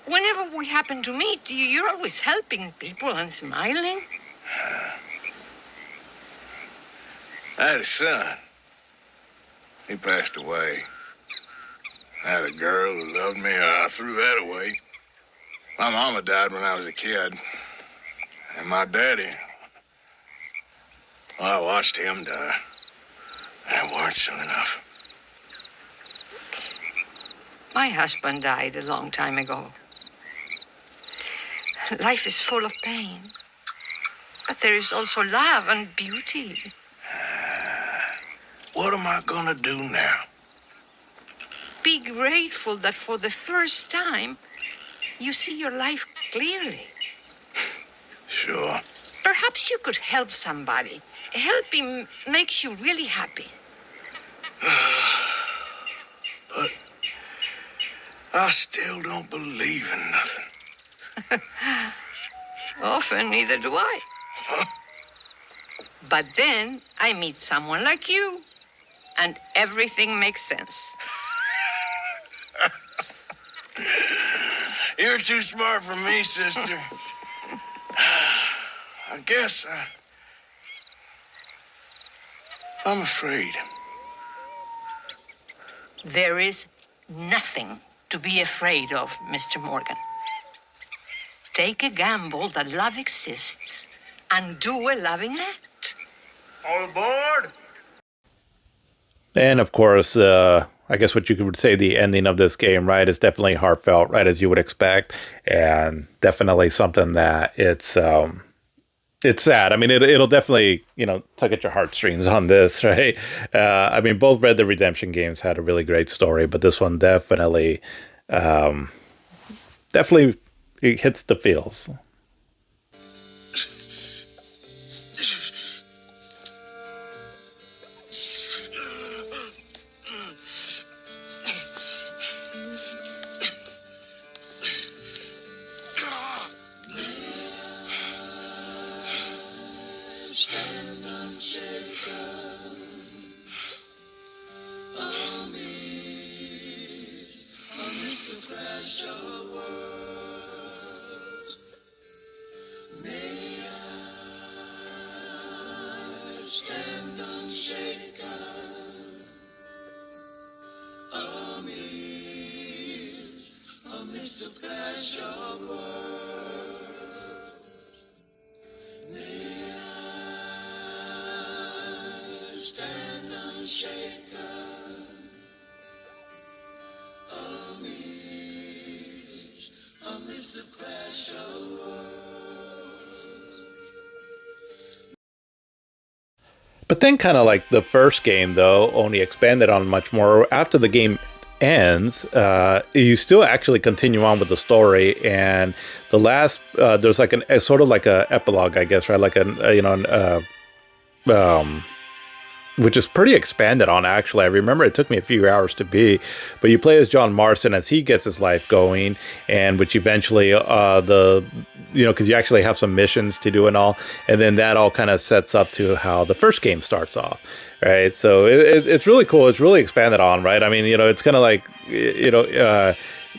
whenever we happen to meet, you're always helping people and smiling. I had a son. He passed away. I had a girl who loved me. I threw that away. My mama died when I was a kid. And my daddy, well, I watched him die. That weren't soon enough. My husband died a long time ago. Life is full of pain. But there is also love and beauty. What am I gonna do now? Be grateful that for the first time, you see your life clearly. Sure. Perhaps you could help somebody. Helping makes you really happy. But I still don't believe in nothing. Often, neither do I. But then I meet someone like you, and everything makes sense. You're too smart for me, sister. I guess I'm afraid. There is nothing to be afraid of, Mr. Morgan. Take a gamble that love exists and do a loving act. All aboard? And of course, I guess what you could say the ending of this game, right, is definitely heartfelt, right, as you would expect, and definitely something that it's sad. I mean, it'll definitely, tug at your heartstrings on this, right? I mean, both Red Dead Redemption games had a really great story, but this one definitely, definitely it hits the feels. But then, kind of like the first game, though, only expanded on much more. After the game ends, you still actually continue on with the story, and the last there's like a sort of like a epilogue, I guess, right? Like which is pretty expanded on, actually. I remember it took me a few hours to beat, but you play as John Marston as he gets his life going, and which eventually because you actually have some missions to do and all, and then that all kind of sets up to how the first game starts off, right? So it's really cool. It's really expanded on, right? I mean, it's kind of like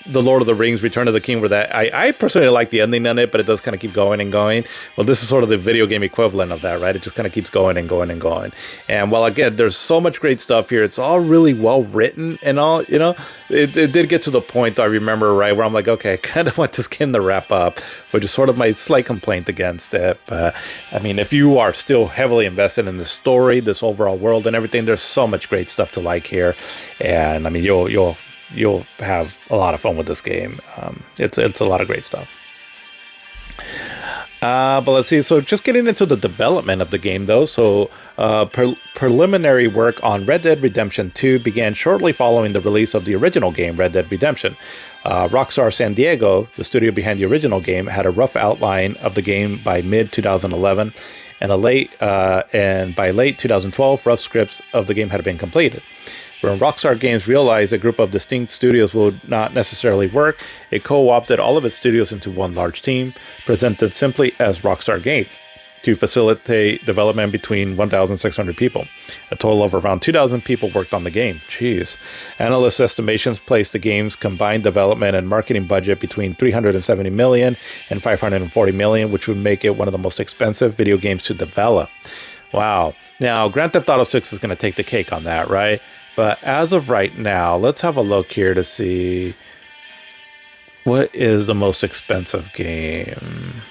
the Lord of the Rings, Return of the King, where that I personally like the ending on it, but it does kind of keep going and going. Well, this is sort of the video game equivalent of that, right? It just kind of keeps going and going and going. And while again, there's so much great stuff here, it's all really well written and all. It did get to the point, I remember, right, where I'm like, okay, I kind of want this game to wrap up, which is sort of my slight complaint against it. But I mean, if you are still heavily invested in the story, this overall world and everything, there's so much great stuff to like here. And I mean, you'll have a lot of fun with this game. It's a lot of great stuff. But let's see. So just getting into the development of the game, though. So preliminary work on Red Dead Redemption 2 began shortly following the release of the original game, Red Dead Redemption. Rockstar San Diego, the studio behind the original game, had a rough outline of the game by mid-2011, and by late 2012, rough scripts of the game had been completed. When Rockstar Games realized a group of distinct studios would not necessarily work, it co-opted all of its studios into one large team, presented simply as Rockstar Games, to facilitate development between 1,600 people. A total of around 2,000 people worked on the game. Jeez. Analyst estimations placed the game's combined development and marketing budget between $370 million and $540 million, which would make it one of the most expensive video games to develop. Wow. Now, Grand Theft Auto 6 is going to take the cake on that, right? But as of right now, let's have a look here to see what is the most expensive game.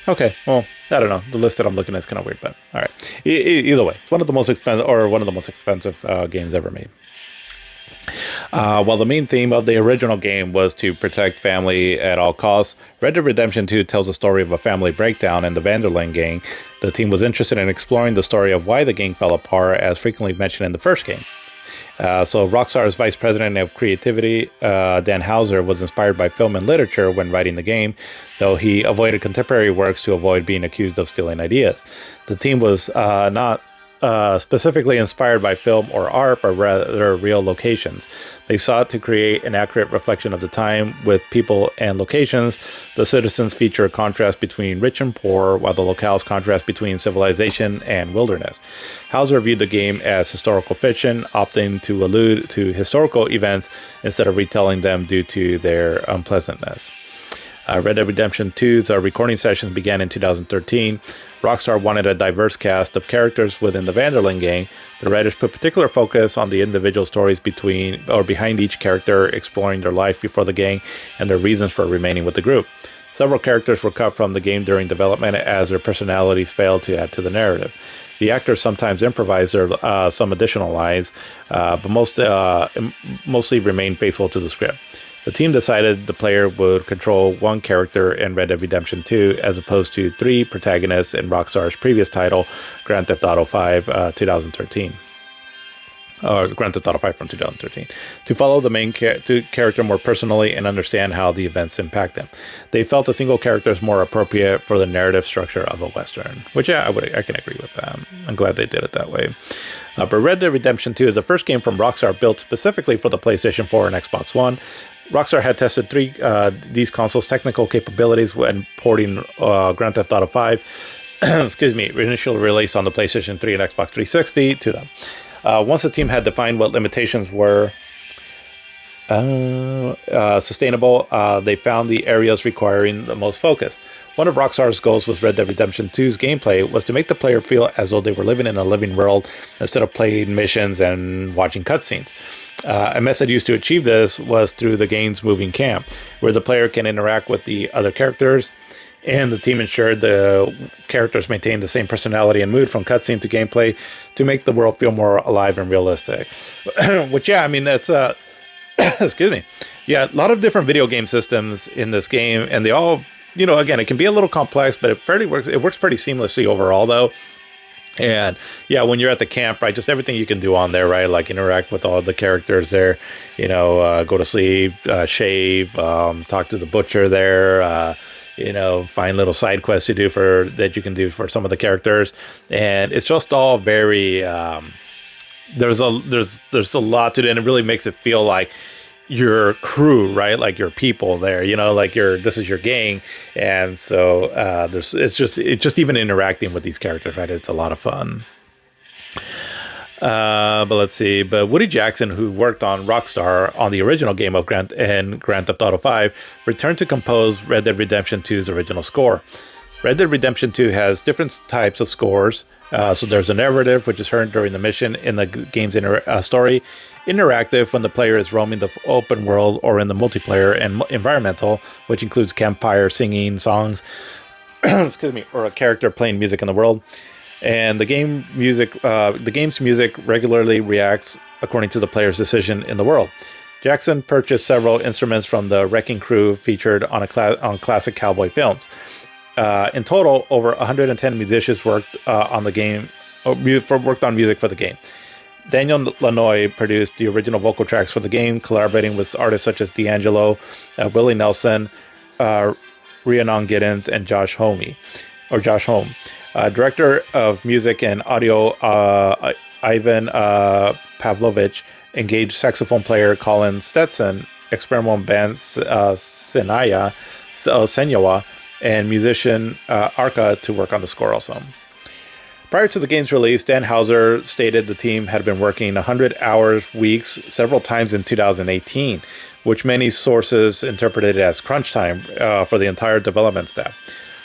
Okay, well, I don't know. The list that I'm looking at is kind of weird, but all right. Either way, it's one of the most expensive games ever made. While the main theme of the original game was to protect family at all costs, Red Dead Redemption 2 tells the story of a family breakdown in the Van der Linde gang. The team was interested in exploring the story of why the gang fell apart, as frequently mentioned in the first game. So Rockstar's vice president of creativity, Dan Houser, was inspired by film and literature when writing the game, though he avoided contemporary works to avoid being accused of stealing ideas. The team was not specifically inspired by film or art, but rather real locations. They sought to create an accurate reflection of the time with people and locations. The citizens feature a contrast between rich and poor, while the locales contrast between civilization and wilderness. Hauser viewed the game as historical fiction, opting to allude to historical events instead of retelling them due to their unpleasantness. Red Dead Redemption 2's recording sessions began in 2013. Rockstar wanted a diverse cast of characters within the Van der Linde gang. The writers put particular focus on the individual stories behind each character, exploring their life before the gang and their reasons for remaining with the group. Several characters were cut from the game during development as their personalities failed to add to the narrative. The actors sometimes improvised some additional lines, but mostly remained faithful to the script. The team decided the player would control one character in Red Dead Redemption 2 as opposed to 3 protagonists in Rockstar's previous title, Grand Theft Auto 5 2013. Or Grand Theft Auto 5 from 2013, to follow the main character more personally and understand how the events impact them. They felt a single character is more appropriate for the narrative structure of a Western, which I can agree with that. I'm glad they did it that way. But Red Dead Redemption 2 is the first game from Rockstar built specifically for the PlayStation 4 and Xbox One. Rockstar had tested these consoles' technical capabilities when porting Grand Theft Auto 5, initially released on the PlayStation 3 and Xbox 360 to them. Once the team had defined what limitations were sustainable, they found the areas requiring the most focus. One of Rockstar's goals with Red Dead Redemption 2's gameplay was to make the player feel as though they were living in a living world instead of playing missions and watching cutscenes. A method used to achieve this was through the game's moving camp, where the player can interact with the other characters, and the team ensured the characters maintained the same personality and mood from cutscene to gameplay to make the world feel more alive and realistic. Which, yeah, I mean, that's excuse me. Yeah, a lot of different video game systems in this game, and they all, again, it can be a little complex, but it works pretty seamlessly overall, though. And yeah, when you're at the camp, right, just everything you can do on there, right, like interact with all the characters there, go to sleep, shave, talk to the butcher there, find little side quests that you can do for some of the characters. And it's just all very, there's a lot to it, and it really makes it feel like your crew, right? Like your people there, like this is your gang. And so it's just even interacting with these characters, right? It's a lot of fun. But let's see. But Woody Jackson, who worked on Rockstar on the original game of Grand Theft Auto 5, returned to compose Red Dead Redemption 2's original score. Red Dead Redemption 2 has different types of scores. So there's a narrative, which is heard during the mission in the game's story. Interactive, when the player is roaming the open world, or in the multiplayer, and environmental, which includes campfire, singing, songs, or a character playing music in the world. And the game's music regularly reacts according to the player's decision in the world. Jackson purchased several instruments from the Wrecking Crew featured on classic cowboy films. In total, over 110 musicians worked on music for the game. Daniel Lanois produced the original vocal tracks for the game, collaborating with artists such as D'Angelo, Willie Nelson, Rhiannon Giddens, and Josh Homme. Director of music and audio, Ivan Pavlovich, engaged saxophone player Colin Stetson, experimental band Senyawa, and musician Arca to work on the score also. Prior to the game's release, Dan Houser stated the team had been working 100 hours weeks several times in 2018, which many sources interpreted as crunch time for the entire development staff.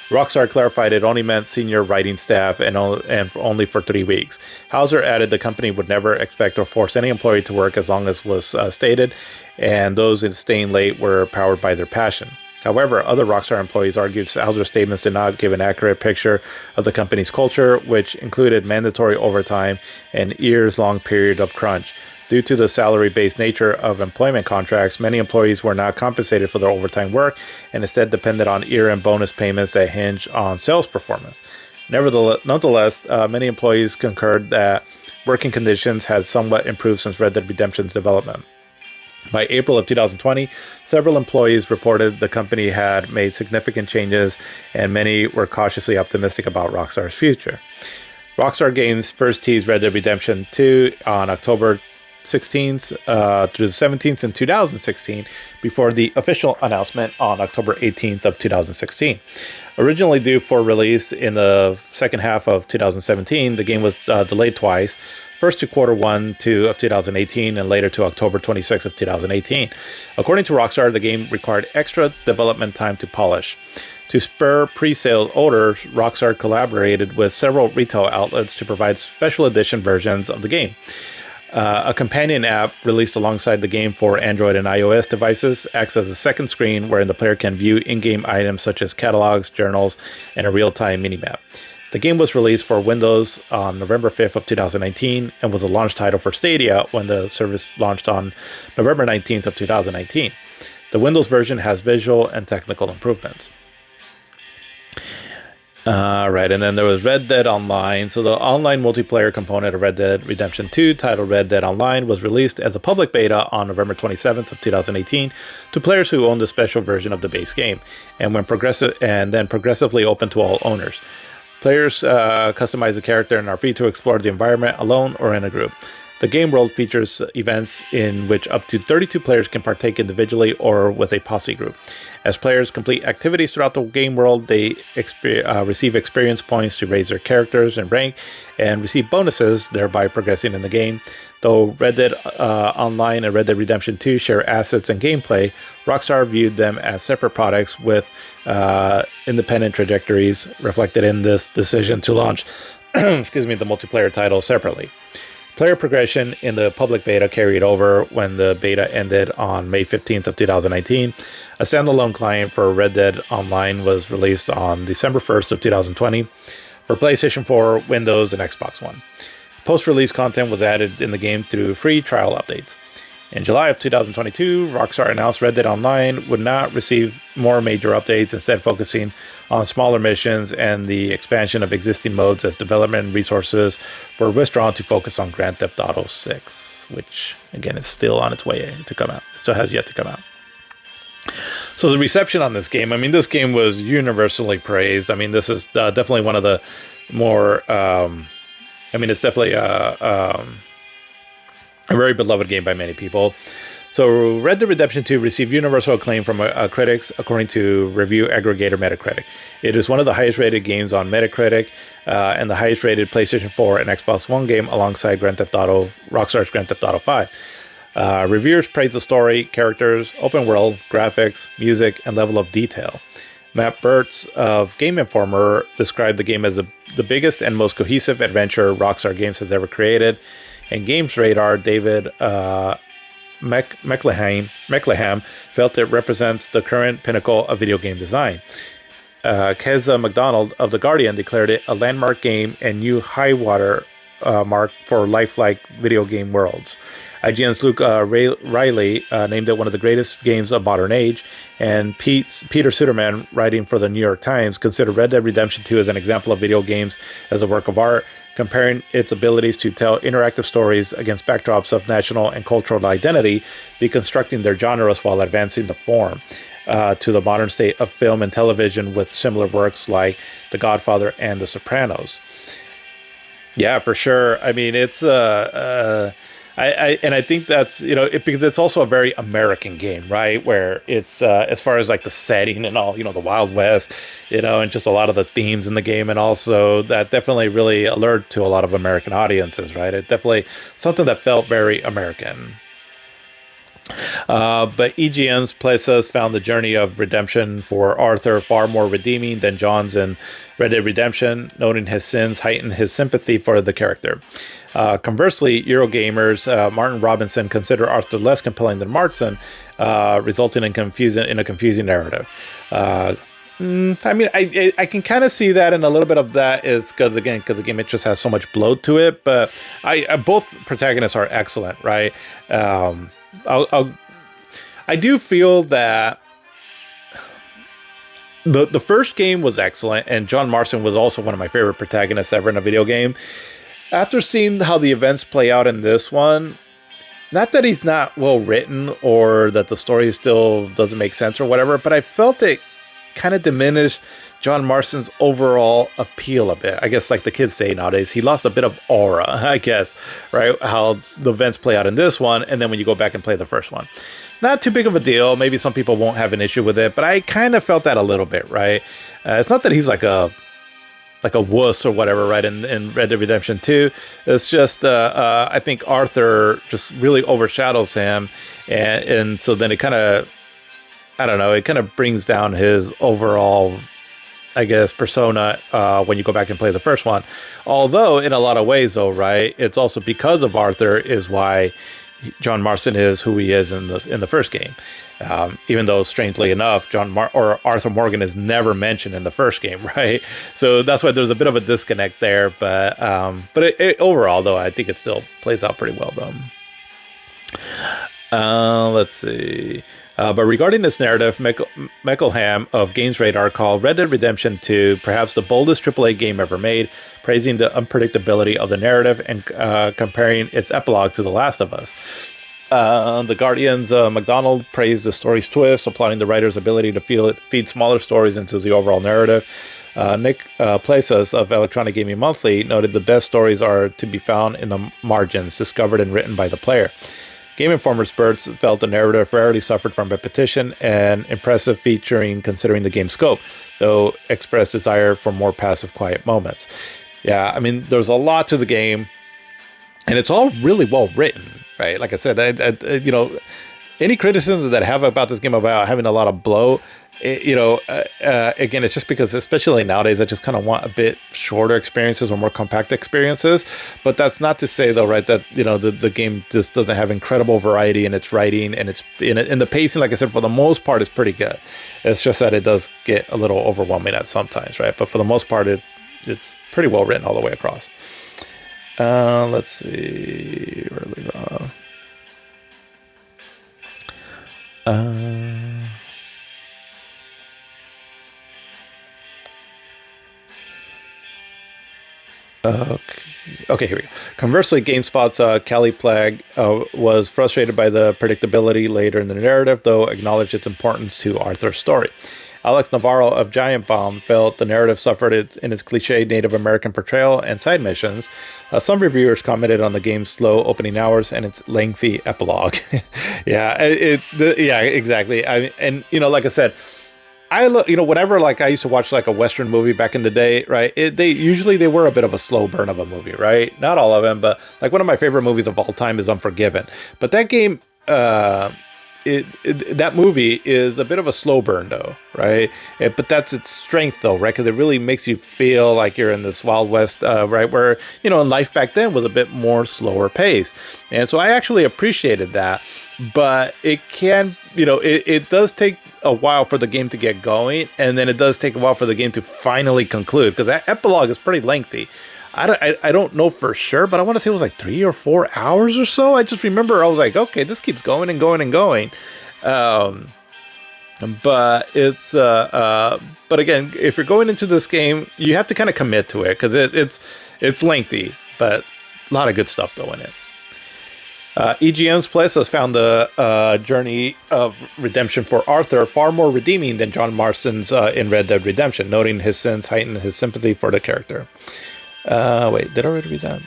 Rockstar clarified it only meant senior writing staff and only for 3 weeks. Houser added the company would never expect or force any employee to work as long as was stated, and those staying late were powered by their passion. However, other Rockstar employees argued Salzer's statements did not give an accurate picture of the company's culture, which included mandatory overtime and years-long period of crunch. Due to the salary-based nature of employment contracts, many employees were not compensated for their overtime work and instead depended on year-end bonus payments that hinge on sales performance. Nonetheless, many employees concurred that working conditions had somewhat improved since Red Dead Redemption's development. By April of 2020, several employees reported the company had made significant changes, and many were cautiously optimistic about Rockstar's future. Rockstar Games first teased Red Dead Redemption 2 on October 16th through the 17th in 2016 before the official announcement on October 18th of 2016. Originally due for release in the second half of 2017, the game was delayed twice, first to Q1 of 2018 and later to October 26th of 2018. According to Rockstar, the game required extra development time to polish. To spur pre-sale orders, Rockstar collaborated with several retail outlets to provide special edition versions of the game. A companion app released alongside the game for Android and iOS devices acts as a second screen wherein the player can view in-game items such as catalogs, journals, and a real-time minimap. The game was released for Windows on November 5th of 2019 and was a launch title for Stadia when the service launched on November 19th of 2019. The Windows version has visual and technical improvements. Right, and then there was Red Dead Online. So the online multiplayer component of Red Dead Redemption 2, titled Red Dead Online, was released as a public beta on November 27th of 2018 to players who owned a special version of the base game, and then progressively open to all owners. Players customize the character and are free to explore the environment alone or in a group. The game world features events in which up to 32 players can partake individually or with a posse group. As players complete activities throughout the game world, they receive experience points to raise their characters and rank, and receive bonuses, thereby progressing in the game. Though Red Dead Online and Red Dead Redemption 2 share assets and gameplay, Rockstar viewed them as separate products with independent trajectories, reflected in this decision to launch the multiplayer title separately. Player progression in the public beta carried over when the beta ended on May 15th of 2019. A standalone client for Red Dead Online was released on December 1st of 2020 for PlayStation 4, Windows, and Xbox One. Post-release content was added in the game through free trial updates. In July of 2022, Rockstar announced Red Dead Online would not receive more major updates, instead focusing on smaller missions and the expansion of existing modes as development resources were withdrawn to focus on Grand Theft Auto 6, which, again, is still on its way to come out. It still has yet to come out. So the reception on this game, this game was universally praised. This is definitely one of the more, it's definitely a very beloved game by many people. So Red Dead Redemption 2 received universal acclaim from critics, according to review aggregator Metacritic. It is one of the highest rated games on Metacritic and the highest rated PlayStation 4 and Xbox One game alongside Rockstar's Grand Theft Auto 5. Reviewers praised the story, characters, open world, graphics, music, and level of detail. Matt Burtz of Game Informer described the game as the biggest and most cohesive adventure Rockstar Games has ever created. And Games Radar David Meckleham felt it represents the current pinnacle of video game design. Keza McDonald of The Guardian declared it a landmark game and new high water mark for lifelike video game worlds. IGN's Luke Riley named it one of the greatest games of modern age, and Peter Suderman, writing for the New York Times, considered Red Dead Redemption 2 as an example of video games as a work of art, comparing its abilities to tell interactive stories against backdrops of national and cultural identity, deconstructing their genres while advancing the form to the modern state of film and television with similar works like The Godfather and The Sopranos. Yeah, for sure. It's I think that's, because it's also a very American game, right? Where it's, as far as like the setting and all, the Wild West, and just a lot of the themes in the game. And also that definitely really allured to a lot of American audiences, right? It definitely something that felt very American. But EGM's playlists found the journey of redemption for Arthur far more redeeming than John's in Red Dead Redemption. Noting his sins heightened his sympathy for the character. Conversely, Eurogamers Martin Robinson consider Arthur less compelling than Martin, resulting in a confusing narrative. I mean, I can kind of see that, and a little bit of that is because the game it just has so much bloat to it. But both protagonists are excellent, right? I do feel that the first game was excellent, and John Marston was also one of my favorite protagonists ever in a video game. After seeing how the events play out in this one, not that he's not well written or that the story still doesn't make sense or whatever, but I felt it kind of diminished John Marston's overall appeal a bit. I guess like the kids say nowadays, he lost a bit of aura, I guess, right? How the events play out in this one, and then when you go back and play the first one. Not too big of a deal. Maybe some people won't have an issue with it, but I kind of felt that a little bit, right? It's not that he's like a wuss or whatever, right? In Red Dead Redemption 2, it's just I think Arthur just really overshadows him, and so then it kind of, I don't know, it kind of brings down his overall, I guess, persona when you go back and play the first one. Although in a lot of ways, though, right, it's also because of Arthur is why John Marston is who he is in the first game. Even though, strangely enough, Arthur Morgan is never mentioned in the first game, right? So that's why there's a bit of a disconnect there. But overall, though, I think it still plays out pretty well, though. Let's see. But regarding this narrative, Meckelham of Games Radar called Red Dead Redemption 2 perhaps the boldest AAA game ever made, praising the unpredictability of the narrative and comparing its epilogue to The Last of Us. The Guardian's McDonald praised the story's twist, applauding the writer's ability to feed smaller stories into the overall narrative. Nick Plesas of Electronic Gaming Monthly noted the best stories are to be found in the margins, discovered and written by the player. Game Informer's Birds felt the narrative rarely suffered from repetition and impressive featuring considering the game's scope, though expressed desire for more passive, quiet moments. Yeah, I mean, there's a lot to the game, and it's all really well written, right? Like I said, any criticisms that I have about this game about having a lot of bloat, again, it's just because, especially nowadays, I just kind of want a bit shorter experiences or more compact experiences. But that's not to say, though, right, that the game just doesn't have incredible variety in its writing and its in the pacing. Like I said, for the most part, is pretty good. It's just that it does get a little overwhelming at sometimes, right? But for the most part, it's pretty well written all the way across. Let's see. Where did we go? Okay, here we go. Conversely, GameSpot's Kelly Plague was frustrated by the predictability later in the narrative, though acknowledged its importance to Arthur's story. Alex Navarro of Giant Bomb felt the narrative suffered in its cliched Native American portrayal and side missions. Some reviewers commented on the game's slow opening hours and its lengthy epilogue. Yeah, exactly. Like I said, whenever I used to watch like a Western movie back in the day, right? They were a bit of a slow burn of a movie, right? Not all of them, but like one of my favorite movies of all time is Unforgiven. But that game, that movie is a bit of a slow burn, though, right? But that's its strength, though, right? Because it really makes you feel like you're in this Wild West, right? Where life back then was a bit more slower paced, and so I actually appreciated that. But it can, it does take a while for the game to get going, and then it does take a while for the game to finally conclude, because that epilogue is pretty lengthy. I don't know for sure, but I want to say it was like 3 or 4 hours or so. I just remember I was like, okay, this keeps going and going and going. But it's but again, if you're going into this game, you have to kind of commit to it, because it's lengthy, but a lot of good stuff though in it. EGM's Place has found the journey of redemption for Arthur far more redeeming than John Marston's in Red Dead Redemption, noting his sins heighten his sympathy for the character. Wait, did I already read that?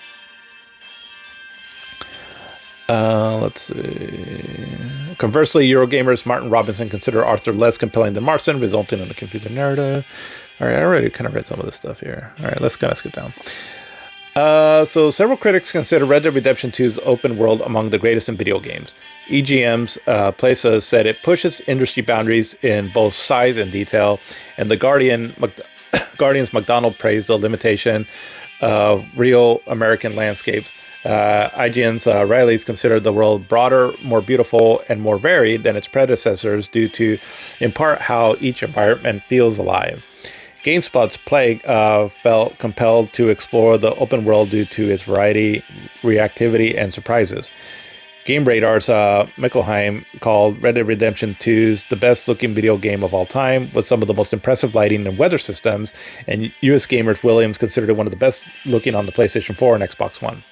Let's see. Conversely, Eurogamer's Martin Robinson consider Arthur less compelling than Marston, resulting in a confusing narrative. All right, I already kind of read some of this stuff here. All right, let's kind of skip down. So several critics consider Red Dead Redemption 2's open world among the greatest in video games. EGM's Places said it pushes industry boundaries in both size and detail, and the Guardian's McDonald praised the limitation of real American landscapes. IGN's Riley's considered the world broader, more beautiful, and more varied than its predecessors due to, in part, how each environment feels alive. GameSpot's Plague felt compelled to explore the open world due to its variety, reactivity, and surprises. Game Radar's Mickelheim called Red Dead Redemption 2's the best-looking video game of all time, with some of the most impressive lighting and weather systems, and US Gamers Williams considered it one of the best-looking on the PlayStation 4 and Xbox One.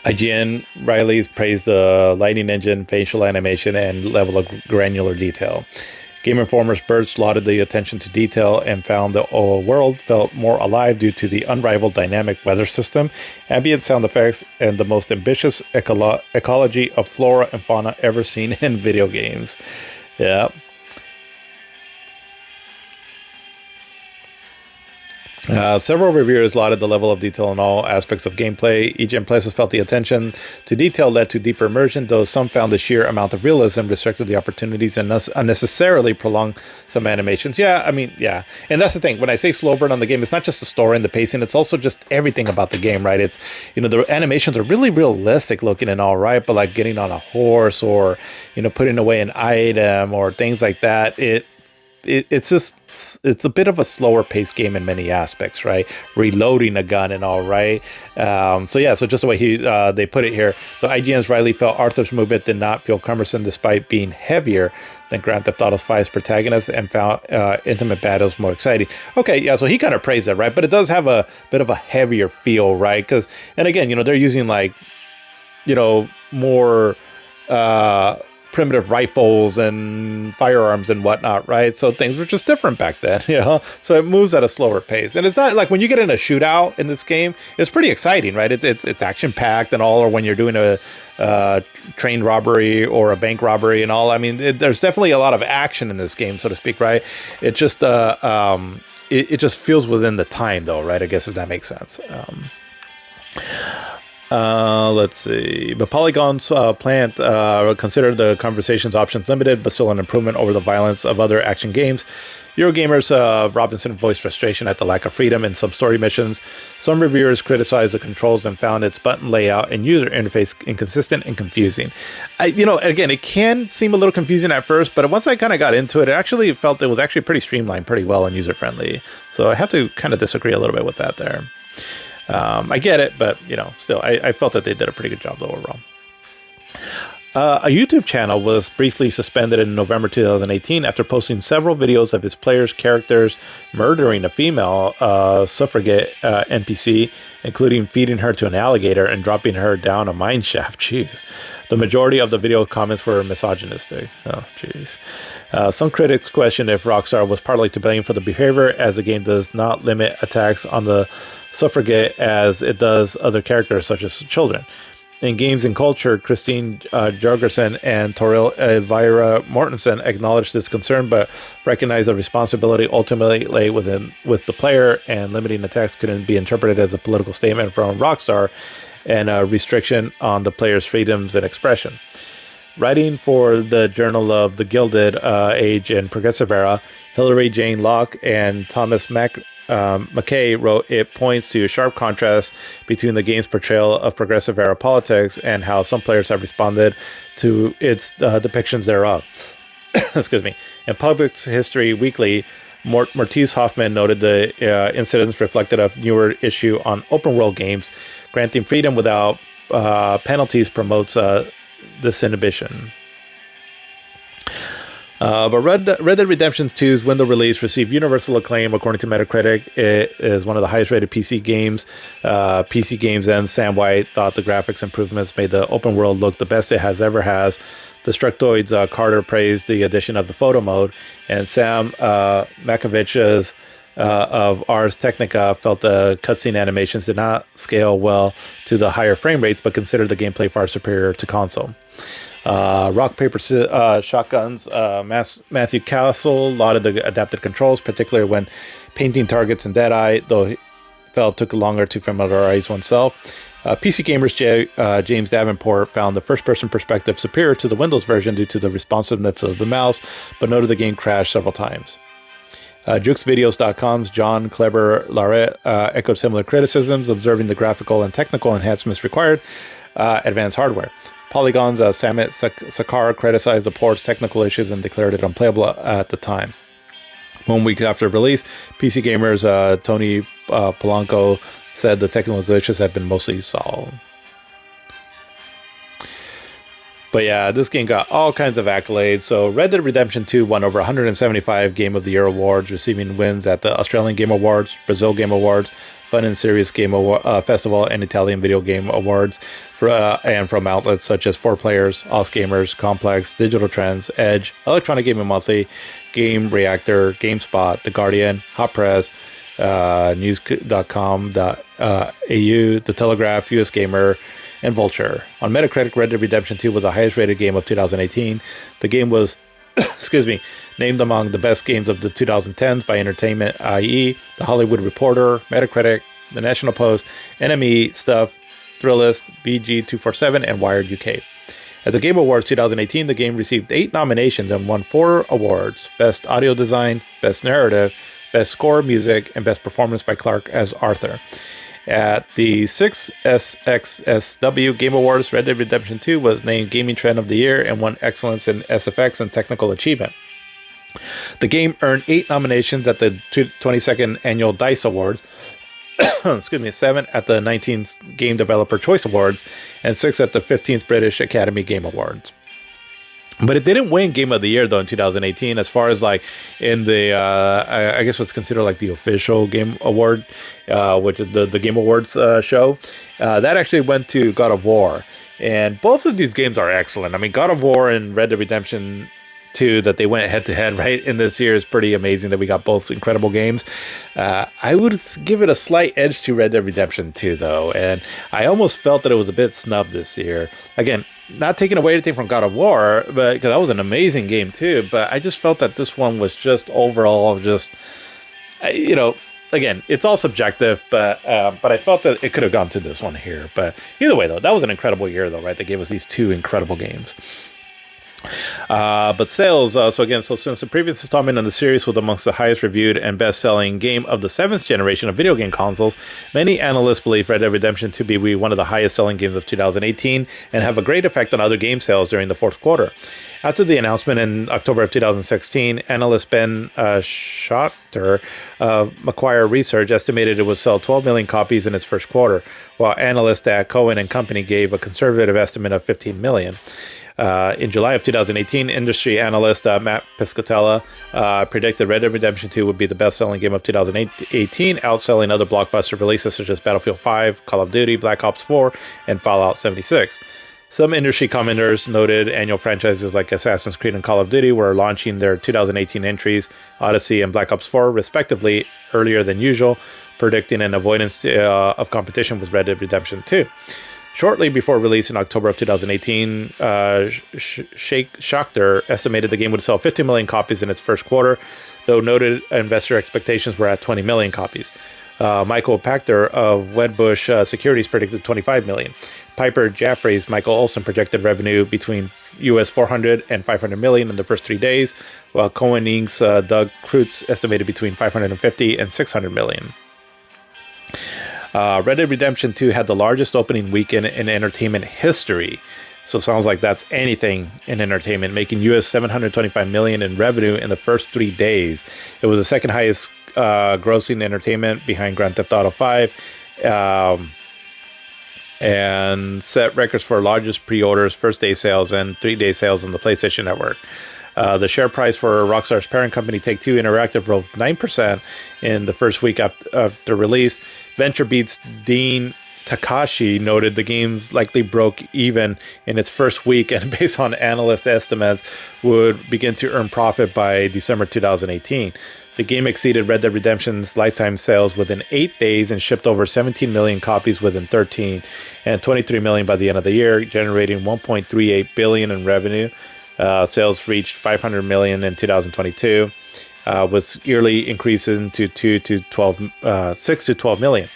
IGN Riley's praised the lighting engine, facial animation, and level of granular detail. Game Informer's Birch lauded the attention to detail and found the world felt more alive due to the unrivaled dynamic weather system, ambient sound effects, and the most ambitious ecology of flora and fauna ever seen in video games. Yeah. Several reviewers lauded the level of detail in all aspects of gameplay. EGM Places felt the attention to detail led to deeper immersion, though some found the sheer amount of realism restricted the opportunities and unnecessarily prolonged some animations. Yeah, I mean, yeah. And that's the thing. When I say slow burn on the game, it's not just the story and the pacing, it's also just everything about the game, right? It's, you know, the animations are really realistic looking and all right, but like getting on a horse or, you know, putting away an item or things like that, it's a bit of a slower paced game in many aspects, right? Reloading a gun and all right. So just the way they put it here. So IGN's Riley felt Arthur's movement did not feel cumbersome despite being heavier than Grand Theft Auto 5's protagonist, and found intimate battles more exciting. Okay, yeah, so he kind of praised it, right? But it does have a bit of a heavier feel, right? Because, and again, you know, they're using like, you know, more primitive rifles and firearms and whatnot, right? So things were just different back then, you know? So it moves at a slower pace. And it's not like when you get in a shootout in this game, it's pretty exciting, right? It's action-packed and all, or when you're doing a train robbery or a bank robbery and all. I mean, there's definitely a lot of action in this game, so to speak, right? It just it just feels within the time, though, right? I guess, if that makes sense. Let's see. But Polygon's plant considered the conversations options limited, but still an improvement over the violence of other action games. Eurogamer's Robinson voiced frustration at the lack of freedom in some story missions. Some reviewers criticized the controls and found its button layout and user interface inconsistent and confusing. You know, again, it can seem a little confusing at first, but once I kind of got into it, it actually felt it was actually pretty streamlined, pretty well, and user-friendly. So I have to kind of disagree a little bit with that there. I get it, but, you know, still, I felt that they did a pretty good job, though, overall. A YouTube channel was briefly suspended in November 2018 after posting several videos of his players' characters murdering a female suffragette NPC, including feeding her to an alligator and dropping her down a mine shaft. Jeez. The majority of the video comments were misogynistic. Oh, jeez. Some critics questioned if Rockstar was partly to blame for the behavior, as the game does not limit attacks on the suffragette as it does other characters such as children. In Games and Culture, Christine Jorgensen and Toril Elvira Mortensen acknowledged this concern, but recognized the responsibility ultimately lay with the player, and limiting attacks couldn't be interpreted as a political statement from Rockstar and a restriction on the player's freedoms and expression. Writing for the Journal of the Gilded Age and Progressive Era, Hilary Jane Locke and Thomas McKay wrote, it points to a sharp contrast between the game's portrayal of progressive era politics and how some players have responded to its depictions thereof. Excuse me. In Public History Weekly, Mortiz Hoffman noted the incidents reflected a newer issue on open world games. Granting freedom without penalties promotes this inhibition. But Red Dead Redemption 2's window release received universal acclaim according to Metacritic. It is one of the highest rated PC games. PC Games and Sam White thought the graphics improvements made the open world look the best it has ever has. Destructoid's Carter praised the addition of the photo mode, and Sam Makovich's of Ars Technica felt the cutscene animations did not scale well to the higher frame rates, but considered the gameplay far superior to console. Rock, Paper, Shotguns, Matthew Castle lauded the adapted controls, particularly when painting targets in Deadeye, though felt took longer to familiarize oneself. PC Gamer's James Davenport found the first-person perspective superior to the Windows version due to the responsiveness of the mouse, but noted the game crashed several times. JukesVideos.com's John Kleber Larrett echoed similar criticisms, observing the graphical and technical enhancements required advanced hardware. Polygon's Samit Sakar criticized the port's technical issues and declared it unplayable at the time. 1 week after release, PC Gamer's Tony Polanco said the technical glitches have been mostly solved. But yeah, this game got all kinds of accolades. So Red Dead Redemption 2 won over 175 Game of the Year awards, receiving wins at the Australian Game Awards, Brazil Game Awards, Fun and Serious Game Festival, and Italian Video Game Awards, and from outlets such as 4Players, OzGamers, Complex, Digital Trends, Edge, Electronic Gaming Monthly, Game Reactor, GameSpot, The Guardian, Hot Press, news.com.au, The Telegraph, US Gamer, and Vulture. On Metacritic, Red Dead Redemption 2 was the highest rated game of 2018. The game was, named among the best games of the 2010s by Entertainment, i.e., The Hollywood Reporter, Metacritic, The National Post, NME Stuff, Thrillist, BG247, and Wired UK. At the Game Awards 2018, the game received 8 nominations and won 4 awards: Best Audio Design, Best Narrative, Best Score Music, and Best Performance by Clark as Arthur. At the 6th SXSW Game Awards, Red Dead Redemption 2 was named Gaming Trend of the Year and won Excellence in SFX and Technical Achievement. The game earned 8 nominations at the 22nd Annual DICE Awards, 7 at the 19th Game Developer Choice Awards, and 6 at the 15th British Academy Game Awards. But it didn't win Game of the Year, though, in 2018, as far as like in the, I guess what's considered like the official game award, which is the Game Awards show. That actually went to God of War. And both of these games are excellent. I mean, God of War and Red Dead Redemption 2, that they went head to head right in this year, is pretty amazing that we got both incredible games. I would give it a slight edge to Red Dead Redemption 2, though. And I almost felt that it was a bit snubbed this year. Again, not taking away anything from God of War, but because that was an amazing game too. But I just felt that this one was just overall just, again, it's all subjective, but I felt that it could have gone to this one here. But either way, though, that was an incredible year, though, right? They gave us these 2 incredible games. But sales, so since the previous installment in the series was amongst the highest reviewed and best-selling game of the 7th generation of video game consoles, many analysts believe Red Dead Redemption 2 to be one of the highest-selling games of 2018 and have a great effect on other game sales during the 4th quarter. After the announcement in October of 2016, analyst Ben Schachter of Macquarie Research estimated it would sell 12 million copies in its first quarter, while analysts at Cohen and Company gave a conservative estimate of 15 million. In July of 2018, industry analyst Matt Piscatella predicted Red Dead Redemption 2 would be the best-selling game of 2018, outselling other blockbuster releases such as Battlefield 5, Call of Duty, Black Ops 4, and Fallout 76. Some industry commenters noted annual franchises like Assassin's Creed and Call of Duty were launching their 2018 entries, Odyssey and Black Ops 4, respectively, earlier than usual, predicting an avoidance of competition with Red Dead Redemption 2. Shortly before release in October of 2018, Schachter estimated the game would sell 50 million copies in its first quarter, though noted investor expectations were at 20 million copies. Michael Pachter of Wedbush Securities predicted 25 million. Piper Jaffray's Michael Olson projected revenue between US 400 and 500 million in the first 3 days, while Cohen Inc.'s Doug Kreutz estimated between 550 and 600 million. Red Dead Redemption 2 had the largest opening weekend in entertainment history. So it sounds like that's anything in entertainment, making US 725 million in revenue in the first 3 days. It was the second highest grossing entertainment behind Grand Theft Auto 5, and set records for largest pre-orders, first-day sales, and 3-day sales on the PlayStation Network. The share price for Rockstar's parent company Take-Two Interactive rose 9% in the first week after release. VentureBeat's Dean Takashi noted the game's likely broke even in its first week, and based on analyst estimates, would begin to earn profit by December 2018. The game exceeded Red Dead Redemption's lifetime sales within 8 days and shipped over 17 million copies within 13, and 23 million by the end of the year, generating 1.38 billion in revenue. Sales reached 500 million in 2022. with yearly increases to 6 to 12 million.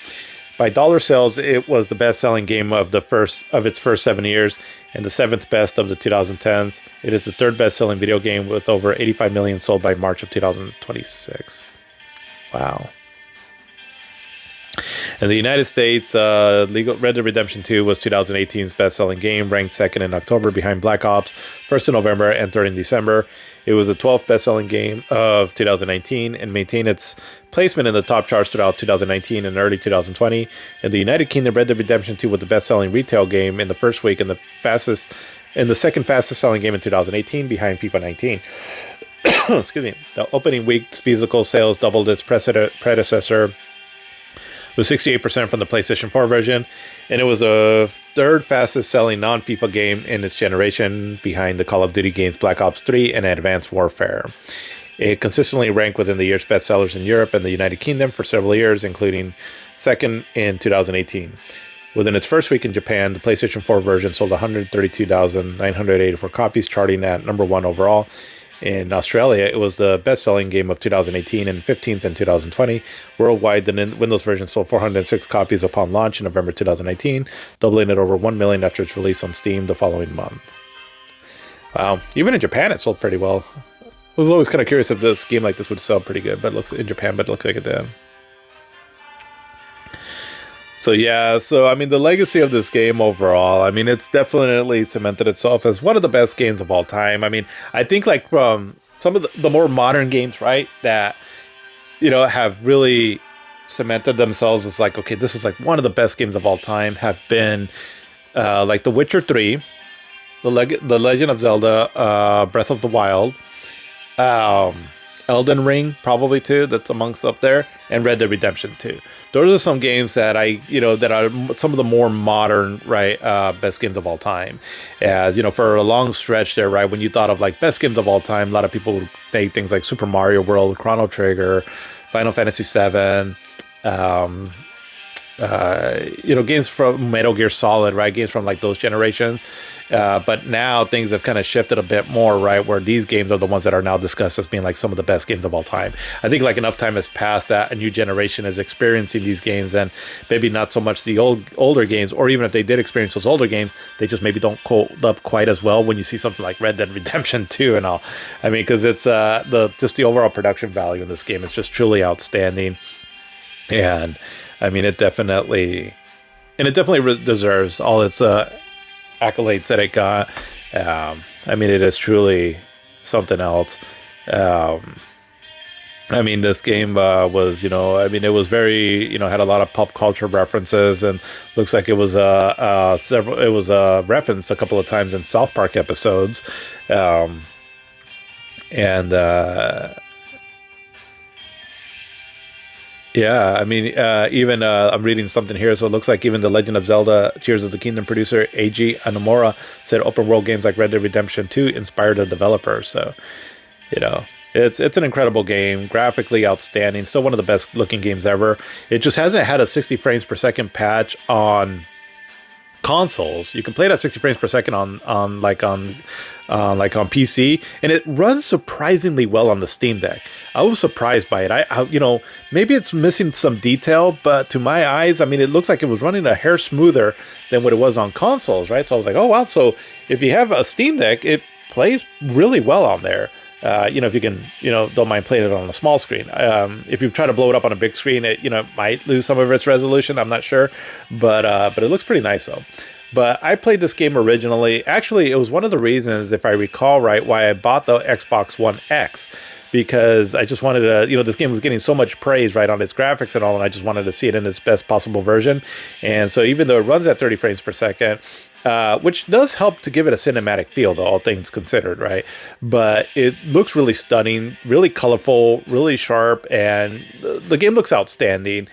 By dollar sales, it was the best-selling game of its first 7 years, and the 7th best of the 2010s. It is the 3rd best-selling video game with over 85 million sold by March of 2026. Wow. In the United States, Red Dead Redemption 2 was 2018's best-selling game, ranked 2nd in October behind Black Ops, 1st in November, and 3rd in December. It was the 12th best-selling game of 2019 and maintained its placement in the top charts throughout 2019 and early 2020. In the United Kingdom, Red Dead Redemption 2 was the best-selling retail game in the first week and the second fastest-selling game in 2018 behind FIFA 19. Excuse me. The opening week's physical sales doubled its predecessor, with 68% from the PlayStation 4 version, and it was the 3rd fastest selling non-FIFA game in its generation behind the Call of Duty games Black Ops 3 and Advanced Warfare. It consistently ranked within the year's bestsellers in Europe and the United Kingdom for several years, including 2nd in 2018. Within its first week in Japan, the PlayStation 4 version sold 132,984 copies, charting at number 1 overall. In Australia, it was the best-selling game of 2018 and 15th in 2020. Worldwide, the Windows version sold 406 copies upon launch in November 2019, doubling it over 1 million after its release on Steam the following month. Wow. Even in Japan, it sold pretty well. I was always kind of curious if this game like this would sell pretty good, but it looks like it did. So yeah, I mean, the legacy of this game overall, I mean, it's definitely cemented itself as one of the best games of all time. I mean, I think like from some of the more modern games, right, that, you know, have really cemented themselves as like, okay, this is like one of the best games of all time, have been like The Witcher 3, The Legend of Zelda, Breath of the Wild, Elden Ring, probably too, that's amongst up there, and Red Dead Redemption 2. Those are some games that that are some of the more modern, right, best games of all time. As, you know, for a long stretch there, right, when you thought of like best games of all time, a lot of people would say things like Super Mario World, Chrono Trigger, Final Fantasy VII, you know, games from Metal Gear Solid, right, games from like those generations. But now things have kind of shifted a bit more, right, where these games are the ones that are now discussed as being like some of the best games of all time. I think like enough time has passed that a new generation is experiencing these games, and maybe not so much the older games, or even if they did experience those older games, they just maybe don't hold up quite as well when you see something like Red Dead Redemption 2 and all. I mean, because it's just the overall production value in this game is just truly outstanding. And I mean, it definitely deserves all its accolades that it got. I mean, it is truly something else. I mean, this game was, you know, I mean, it was very, you know, had a lot of pop culture references, and looks like it was referenced a couple of times in South Park episodes. Yeah, I mean, even I'm reading something here, so it looks like even the Legend of Zelda Tears of the Kingdom producer Eiji Anomura said open world games like Red Dead Redemption 2 inspired the developer. So, you know, it's an incredible game, graphically outstanding, still one of the best looking games ever. It just hasn't had a 60 frames per second patch on consoles. You can play it at 60 frames per second on PC, and it runs surprisingly well on the Steam Deck. I was surprised by it. I you know, maybe it's missing some detail, but to my eyes, I mean, it looked like it was running a hair smoother than what it was on consoles, right? So I was like, oh wow, so if you have a Steam Deck, it plays really well on there. You know, if you can, you know, don't mind playing it on a small screen. If you try to blow it up on a big screen, it, you know, might lose some of its resolution. I'm not sure, but it looks pretty nice though. But I played this game originally. Actually, it was one of the reasons, if I recall right, why I bought the Xbox One X, because I just wanted to, you know, this game was getting so much praise, right, on its graphics and all, and I just wanted to see it in its best possible version. And so even though it runs at 30 frames per second, which does help to give it a cinematic feel, though, all things considered, right? But it looks really stunning, really colorful, really sharp, and the game looks outstanding.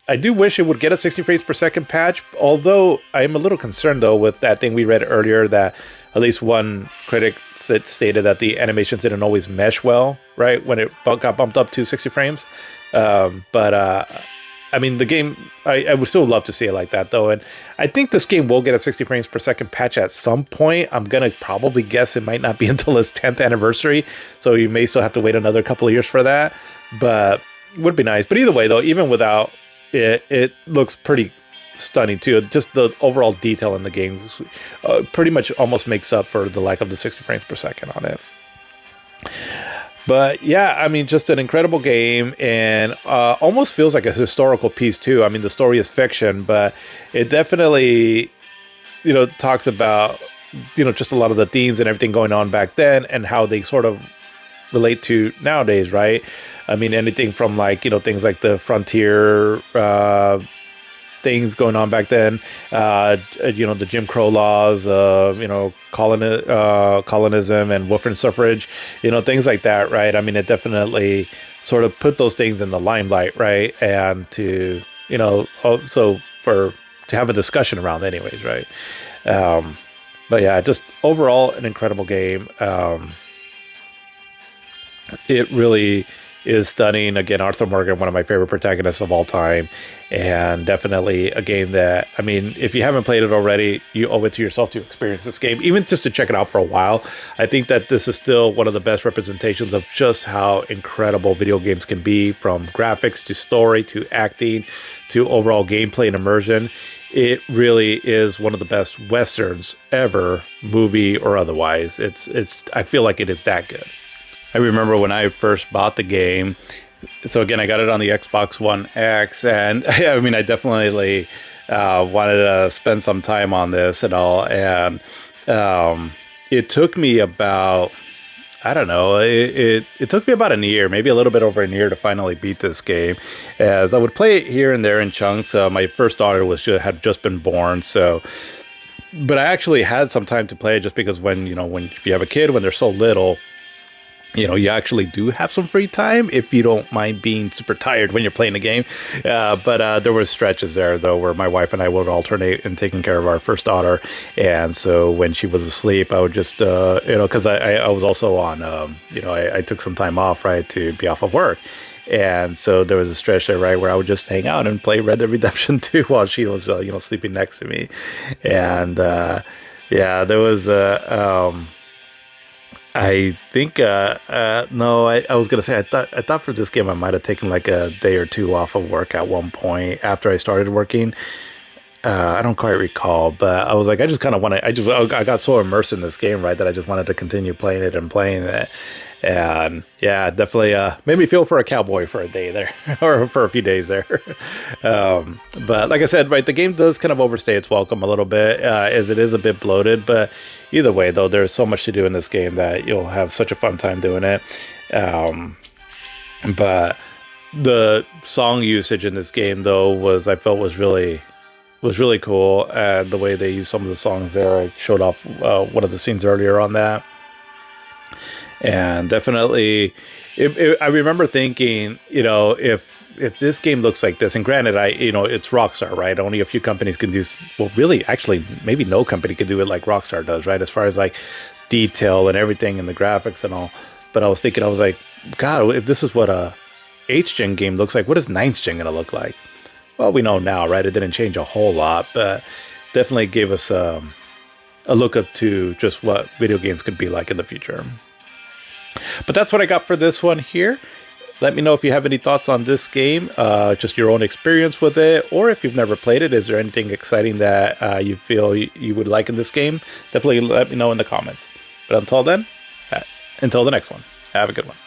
I do wish it would get a 60 frames per second patch, although I'm a little concerned, though, with that thing we read earlier that at least one critic stated that the animations didn't always mesh well, right, when it got bumped up to 60 frames. But I mean, the game, I would still love to see it like that, though. And I think this game will get a 60 frames per second patch at some point. I'm going to probably guess it might not be until its 10th anniversary. So you may still have to wait another couple of years for that. But it would be nice. But either way, though, even without it, it looks pretty stunning, too. Just the overall detail in the game pretty much almost makes up for the lack of the 60 frames per second on it. But yeah, I mean, just an incredible game, and almost feels like a historical piece too. I mean, the story is fiction, but it definitely, talks about, just a lot of the themes and everything going on back then and how they sort of relate to nowadays, right? I mean, anything from like, things like the frontier things going on back then, the Jim Crow laws, colonism and women's suffrage, things like that, right? I mean, it definitely sort of put those things in the limelight, right? And to, to have a discussion around anyways, right? But yeah, just overall an incredible game. It really is stunning. Again, Arthur Morgan, one of my favorite protagonists of all time, and definitely a game that, I mean, if you haven't played it already, you owe it to yourself to experience this game, even just to check it out for a while. I think that this is still one of the best representations of just how incredible video games can be, from graphics to story to acting to overall gameplay and immersion. It really is one of the best Westerns ever, movie or otherwise. I feel like it is that good. I remember when I first bought the game. So again, I got it on the Xbox One X, and I mean, I definitely wanted to spend some time on this and all. And it took me about, I don't know, it took me about a year, maybe a little bit over a year, to finally beat this game. As I would play it here and there in chunks. My first daughter had just been born, so. But I actually had some time to play it, just because if you have a kid, when they're so little, you actually do have some free time if you don't mind being super tired when you're playing the game. But there were stretches there, though, where my wife and I would alternate in taking care of our first daughter. And so when she was asleep, I would just, because I was also on, I took some time off, right, to be off of work. And so there was a stretch there, right, where I would just hang out and play Red Dead Redemption 2 while she was, sleeping next to me. And there was I think no, I was gonna say, I thought for this game I might have taken like a day or two off of work at one point after I started working. I don't quite recall, but I was like, I just kind of wanted. I got so immersed in this game, right, that I just wanted to continue playing it and playing it. And yeah, definitely made me feel for a cowboy for a day there, or for a few days there. But like I said, right, the game does kind of overstay its welcome a little bit, as it is a bit bloated. But either way, though, there's so much to do in this game that you'll have such a fun time doing it. But the song usage in this game, though, I felt was really cool. The way they used some of the songs there, I showed off one of the scenes earlier on that. And definitely, I remember thinking, if this game looks like this, and granted, it's Rockstar, right? Only a few companies can do, well, really, actually, maybe no company could do it like Rockstar does, right? As far as like detail and everything and the graphics and all. But I was like, God, if this is what a 8th gen game looks like, what is 9th gen going to look like? Well, we know now, right? It didn't change a whole lot, but definitely gave us a look up to just what video games could be like in the future. But that's what I got for this one here. Let me know if you have any thoughts on this game, just your own experience with it, or if you've never played it, is there anything exciting that you feel you would like in this game? Definitely let me know in the comments. But until then, until the next one, have a good one.